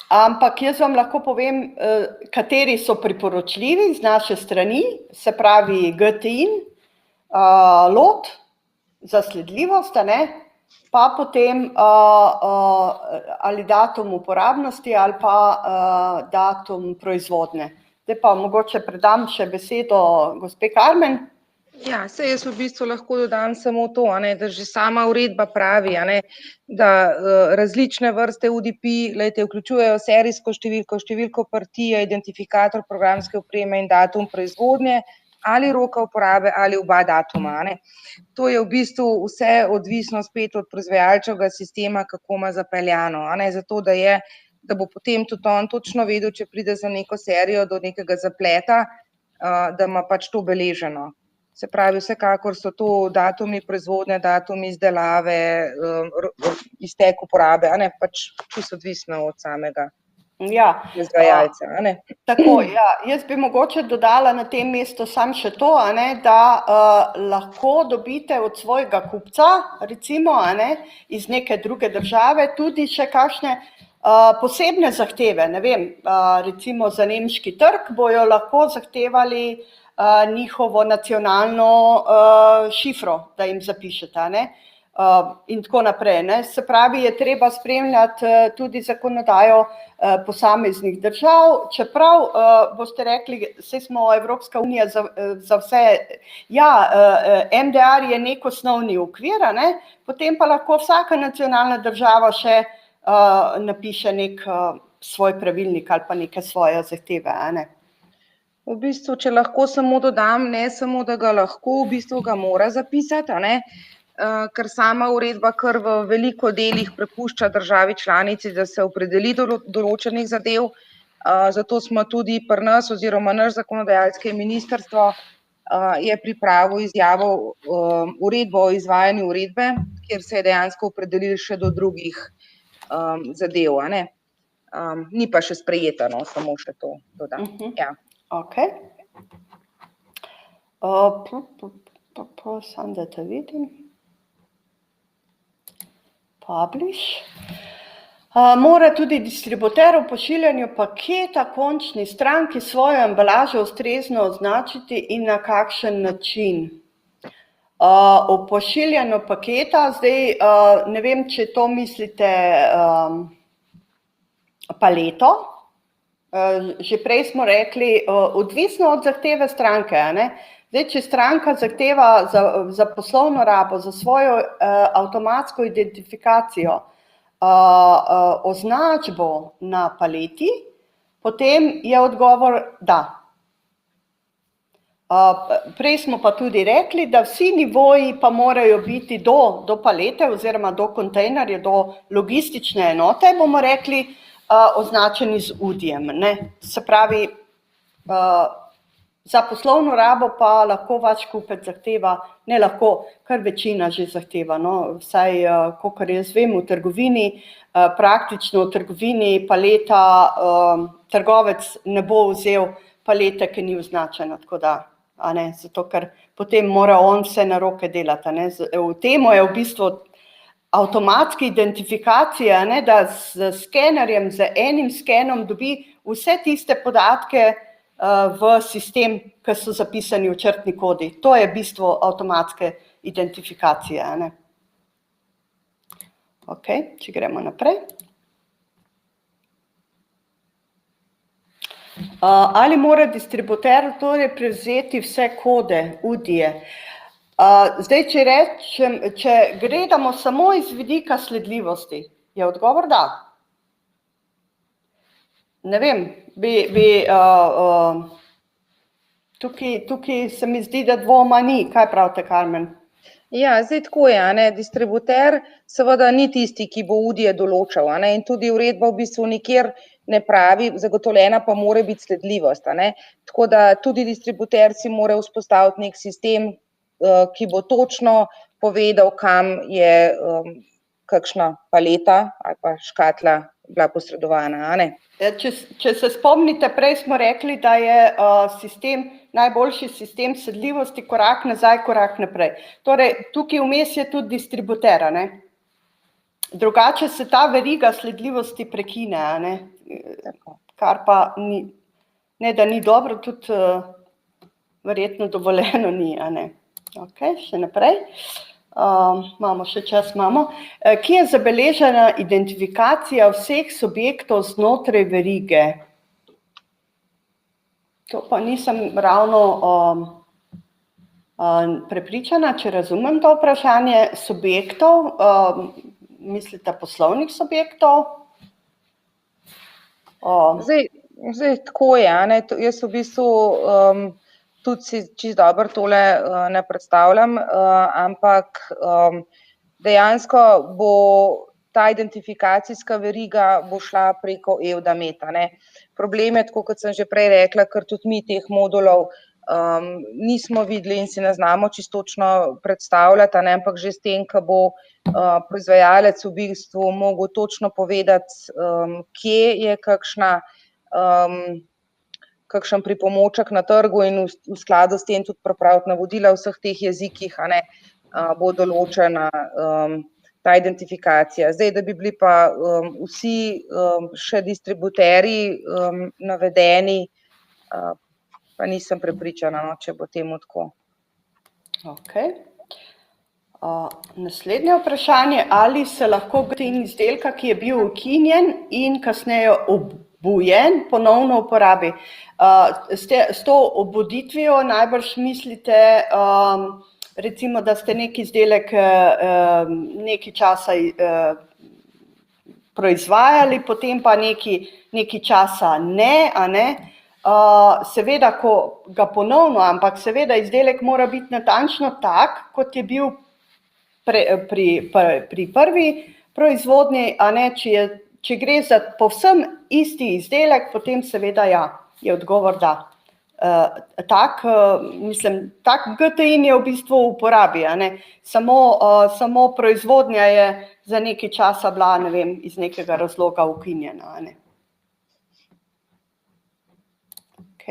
ampak jaz vam lahko povem, kateri so priporočljivi z naše strani, se pravi GTIN, lot za sledljivost, pa potem ali datum uporabnosti ali pa datum proizvodnje. Zdaj pa mogoče predam še besedo gospe Karmen. Ja, saj jaz v bistvu lahko dodam samo to, da že sama uredba pravi, da različne vrste UDP, vključujejo serijsko številko, številko partije, identifikator programske opreme in datum proizvodnje ali roka uporabe ali oba datuma. To je v bistvu vse odvisno spet od proizvajalčevega sistema, kako ima zapeljano, zato da bo potem tudi on točno vedel, če pride za neko serijo do nekega zapleta, da ima pač to beleženo. Se pravi, vsekakor so to datumi proizvodnje, datumi izdelave, iztek uporabe, pač čisto odvisno od samega izvajalca. Tako, jaz bi mogoče dodala na tem mestu samo še to, da lahko dobite od svojega kupca, recimo, iz neke druge države, tudi še kakšne posebne zahteve, ne vem, recimo za nemški trg bojo lahko zahtevali njihovo nacionalno šifro, da jim zapišete, in tako naprej. Se pravi, je treba spremljati tudi zakonodajo posameznih držav, čeprav boste rekli, saj smo Evropska unija za vse, MDR je nek osnovni okvir, potem pa lahko vsaka nacionalna država še napiše nek svoj pravilnik ali pa neke svoje zahteve. V bistvu, če lahko samo dodam, ne samo, da ga lahko, v bistvu ga mora zapisati, ker sama uredba kar v veliko delih prepušča državi članici, da se opredeli določenih zadev, zato smo tudi pri nas oziroma naš zakonodajalsko ministrstvo je pripravil izjavo uredbo o izvajanju uredbe, kjer se je dejansko opredelil še do drugih zadev, ni pa še sprejeta, samo še to dodam. Ok. Samo da te vidim. Publish. Mora tudi distributer v pošiljanju paketa končni stranki svojo embalažo ustrezno označiti in na kakšen način. V pošiljanju paketa, zdaj ne vem, če to mislite paleto. Že prej smo rekli, odvisno od zahteve stranke, Zdaj, če stranka zahteva za poslovno rabo, za svojo avtomatsko identifikacijo označbo na paleti, potem je odgovor da. Prej smo pa tudi rekli, da vsi nivoji pa morajo biti do palete oziroma do kontejnerja, do logistične enote, bomo rekli, označeni z UDI-jem, ne. Se pravi, za poslovno rabo pa lahko vaš kupec zahteva, ne lahko, kar večina že zahteva, no, vsaj, kakor jaz vem, v trgovini, praktično v trgovini paleta, trgovec ne bo vzel palete, ki ni označena, tako da, a ne, zato ker potem mora on vse na roke delati, a ne, v temu je v bistvu avtomatska identifikacija, ne, da z skenerjem, z enim skenom dobi vse tiste podatke v sistem, ki so zapisani v črtni kodi. To je bistvo avtomatske identifikacije, a ne. Ok, če gremo naprej. Ali mora distributer torej prevzeti vse kode, UDI-je? Zdaj, če gledamo samo iz vidika sledljivosti, je odgovor da. Ne vem, tukaj se mi zdi, da dvoma ni. Kaj pravite, Karmen? Ja, zdaj tako je, a ne, distributer seveda ni tisti, ki bo UDI-je določal, a ne, in tudi uredba v bistvu nikjer ne pravi, zagotovljena pa mora biti sledljivost, a ne. Tako da tudi distributer si mora vzpostaviti nek sistem, ki bo točno povedal, kam je kakšna paleta ali pa škatla bila posredovana, a ne. Če se spomnite, prej smo rekli, da je najboljši sistem sledljivosti korak nazaj, korak naprej. Torej, tukaj vmes je tudi distributer, a ne. Drugače se ta veriga sledljivosti prekine, a ne. Kar pa ni, ne da ni dobro, tudi verjetno dovoljeno ni, a ne. Ok, še naprej. Imamo še čas, imamo. Kje je zabeležena identifikacija vseh subjektov znotraj verige? To pa nisem ravno prepričana, če razumem to vprašanje. Subjektov, mislite poslovnih subjektov? Zdaj tako je, a ne, jaz v bistvu tudi si čisto dobro tole ne predstavljam, ampak dejansko bo ta identifikacijska veriga bo šla preko Eudamet, a ne. Problem je, tako kot sem že prej rekla, ker tudi mi teh modulov nismo videli in si ne znamo čisto točno predstavljati, a ne, ampak že s tem, ko bo proizvajalec v bistvu mogel točno povedati, kje je kakšen pripomoček na trgu in v skladu s tem tudi pripraviti navodila v vseh teh jezikih, a ne, bo določena ta identifikacija. Zdaj, da bi bili pa vsi še distributerji navedeni, pa nisem prepričana, no, če bo temu tako. Ok. Naslednje vprašanje, ali se lahko izdelka, ki je bil ukinjen in kasneje obujen, ponovno uporabi? S to obuditvijo najbrž mislite, recimo, da ste neki izdelek nekaj časa proizvajali, potem pa nekaj časa ne, a ne. Seveda, ko ga ponovno, ampak seveda izdelek mora biti natančno tak, kot je bil pri prvi proizvodnji, a ne, če gre za povsem isti izdelek, potem seveda ja, je odgovor da. Tak GTI je v bistvu v uporabi, a ne, samo proizvodnja je za nekaj časa bila, ne vem, iz nekega razloga ukinjena, a ne. Ok.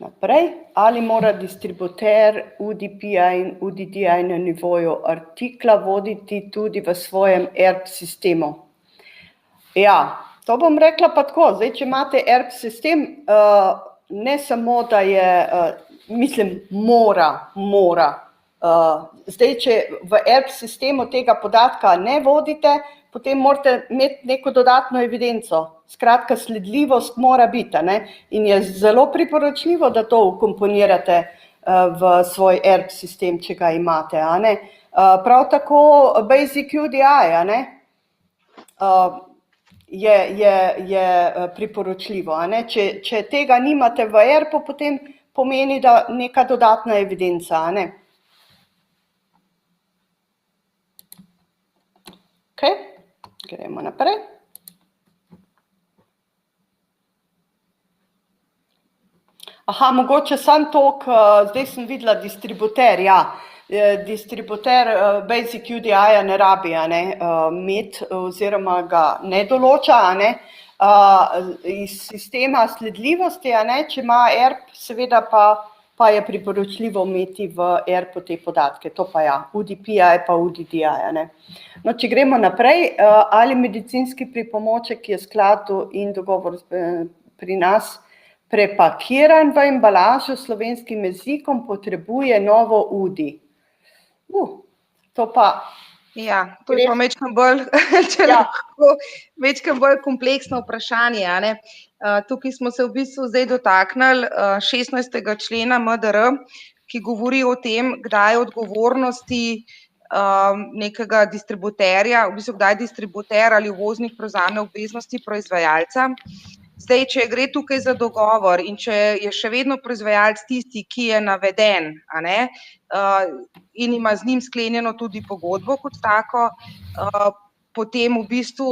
Naprej, ali mora distributer UDP-ja in UDD-ja na nivoju artikla voditi tudi v svojem ERP sistemu? Ja, to bom rekla pa tako, zdaj, če imate ERP sistem, ne samo, da je, mislim, mora Zdaj, če v ERP sistemu tega podatka ne vodite, potem morate imeti neko dodatno evidenco. Skratka, sledljivost mora biti, ne? In je zelo priporočljivo, da to vkomponirate v svoj ERP sistem, če ga imate, a ne? Prav tako Basic UDI, a ne? Je priporočljivo, a ne? Če tega nimate v ERP-u, potem pomeni, da neka dodatna evidenca, a ne? Okay. Gremo naprej. Mogoče samo toliko, zdaj sem videla distributer, ja. Distributer Basic UDI-ja ne rabi, a ne, imeti oziroma ga ne določa, a ne. Iz sistema sledljivosti, a ne, če ima ERP, seveda pa je priporočljivo imeti v ERP-u te podatke, to pa ja, UDPI pa UDDI, a ne. No, če gremo naprej, ali medicinski pripomoček je skladu in dogovor pri nas prepakiran v embalažo s slovenskim jezikom, potrebuje novo UDI. To pa... Ja, to je pa majčkeno bolj, majčkeno bolj kompleksno vprašanje, a ne. Tukaj smo se v bistvu zdaj dotaknili 16. člena MDR, ki govori o tem, kdaj odgovornosti nekega distributerja, v bistvu kdaj distributer ali uvoznik prevzame obveznosti proizvajalca. Zdaj, če gre tukaj za dogovor in če je še vedno proizvajalec tisti, ki je naveden, a ne, in ima z njim sklenjeno tudi pogodbo kot tako, potem v bistvu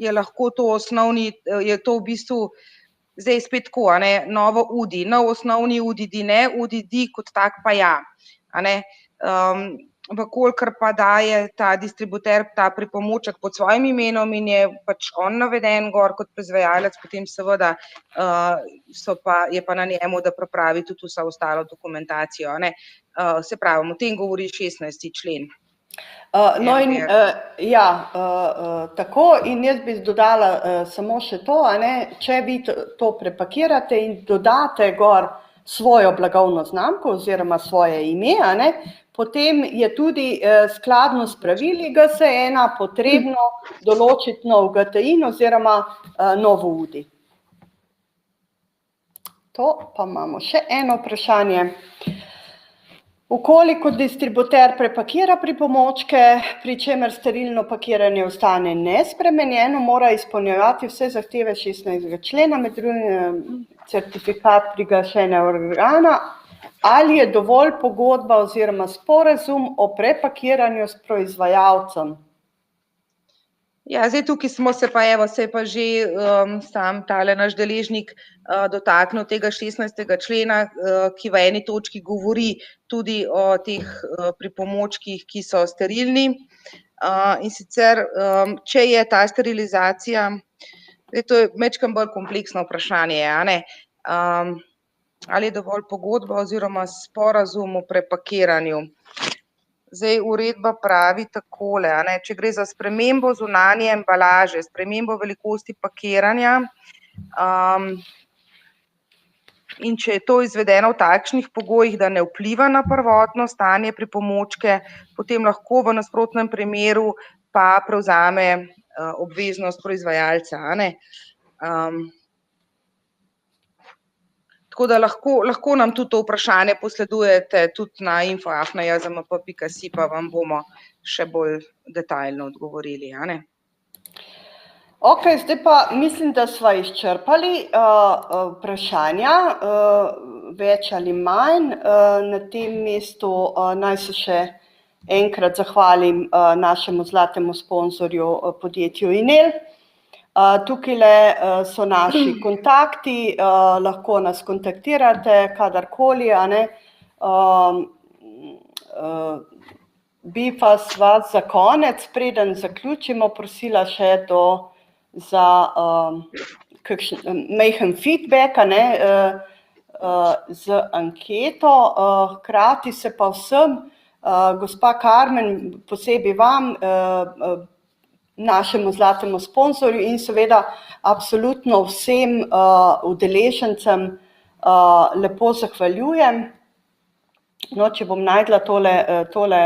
je lahko to osnovni, je to v bistvu zdaj spet tako, a ne, novo UDI, nov osnovni UDD ne, UDD kot tak pa ja, a ne. Vkolikor pa daje ta distributer ta pripomoček pod svojim imenom in je pač on naveden gor kot proizvajalec, potem seveda je pa na njemu, da pripravi tudi vso ostalo dokumentacijo, a ne. Se pravi, o tem govori 16. člen. No in ja, tako, in jaz bi dodala samo še to, a ne, če vi to prepakirate in dodate gor svojo blagovno znamko oziroma svoje ime, a ne, potem je tudi skladno s pravili GS1 potrebno določiti nov GTIN oziroma novo UDI. To pa imamo še eno vprašanje. Ukoliko distributer prepakira pripomočke, pri čemer sterilno pakiranje ostane nespremenjeno, mora izpolnjevati vse zahteve 16. člena, med drugim certifikat priglašenega organa, ali je dovolj pogodba oziroma sporazum o prepakiranju s proizvajalcem? Ja, zdaj tukaj smo se pa, evo, se je pa že sam tale naš deležnik dotaknil tega 16. člena, ki v eni točki govori tudi o teh pripomočkih, ki so sterilni. In sicer, če je ta sterilizacija, to je majčkeno bolj kompleksno vprašanje, a ne, ali je dovolj pogodba oziroma sporazum o prepakiranju. Zdaj, uredba pravi takole, a ne, če gre za spremembo zunanje embalaže, spremembo velikosti pakiranja, in če je to izvedeno v takšnih pogojih, da ne vpliva na prvotno stanje pripomočke, potem lahko v nasprotnem primeru pa prevzame obveznost proizvajalca, a ne. Tako da lahko nam tudi to vprašanje posredujete tudi na info@jzmp.si, pa vam bomo še bolj detaljno odgovorili, a ne. Okej, zdaj pa mislim, da sva izčrpali vprašanja, več ali manj. Na tem mestu naj se še enkrat zahvalim našemu zlatemu sponzorju, podjetju Inel. Tukajle so naši kontakti, lahko nas kontaktirate kadarkoli, a ne. Bi pa vas za konec, preden zaključimo, prosila še za kakšen majhen feedback, a ne, z anketo. Hkrati se pa vsem, gospa Karmen, posebej vam, našemu zlatemu sponzorju in seveda absolutno vsem udeležencem lepo zahvaljujem. No, če bom najdla tole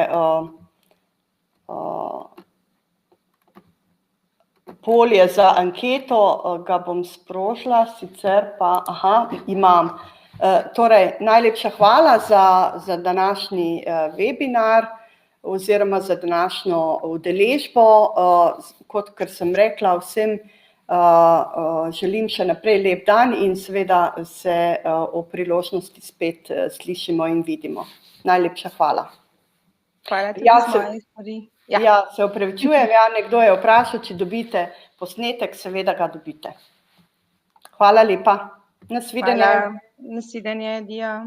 polje za anketo, ga bom sprožila, sicer pa, imam. Torej, najlepša hvala za današnji webinar oziroma za današnjo udeležbo. Kot sem rekla, vsem želim še naprej lep dan in seveda se ob priložnosti spet slišimo in vidimo. Najlepša hvala. Hvala tudi z moje strani. Ja, se opravičujem, nekdo je vprašal, če dobite posnetek, seveda ga dobite. Hvala lepa. Nasvidenje. Nasvidenje, Dija.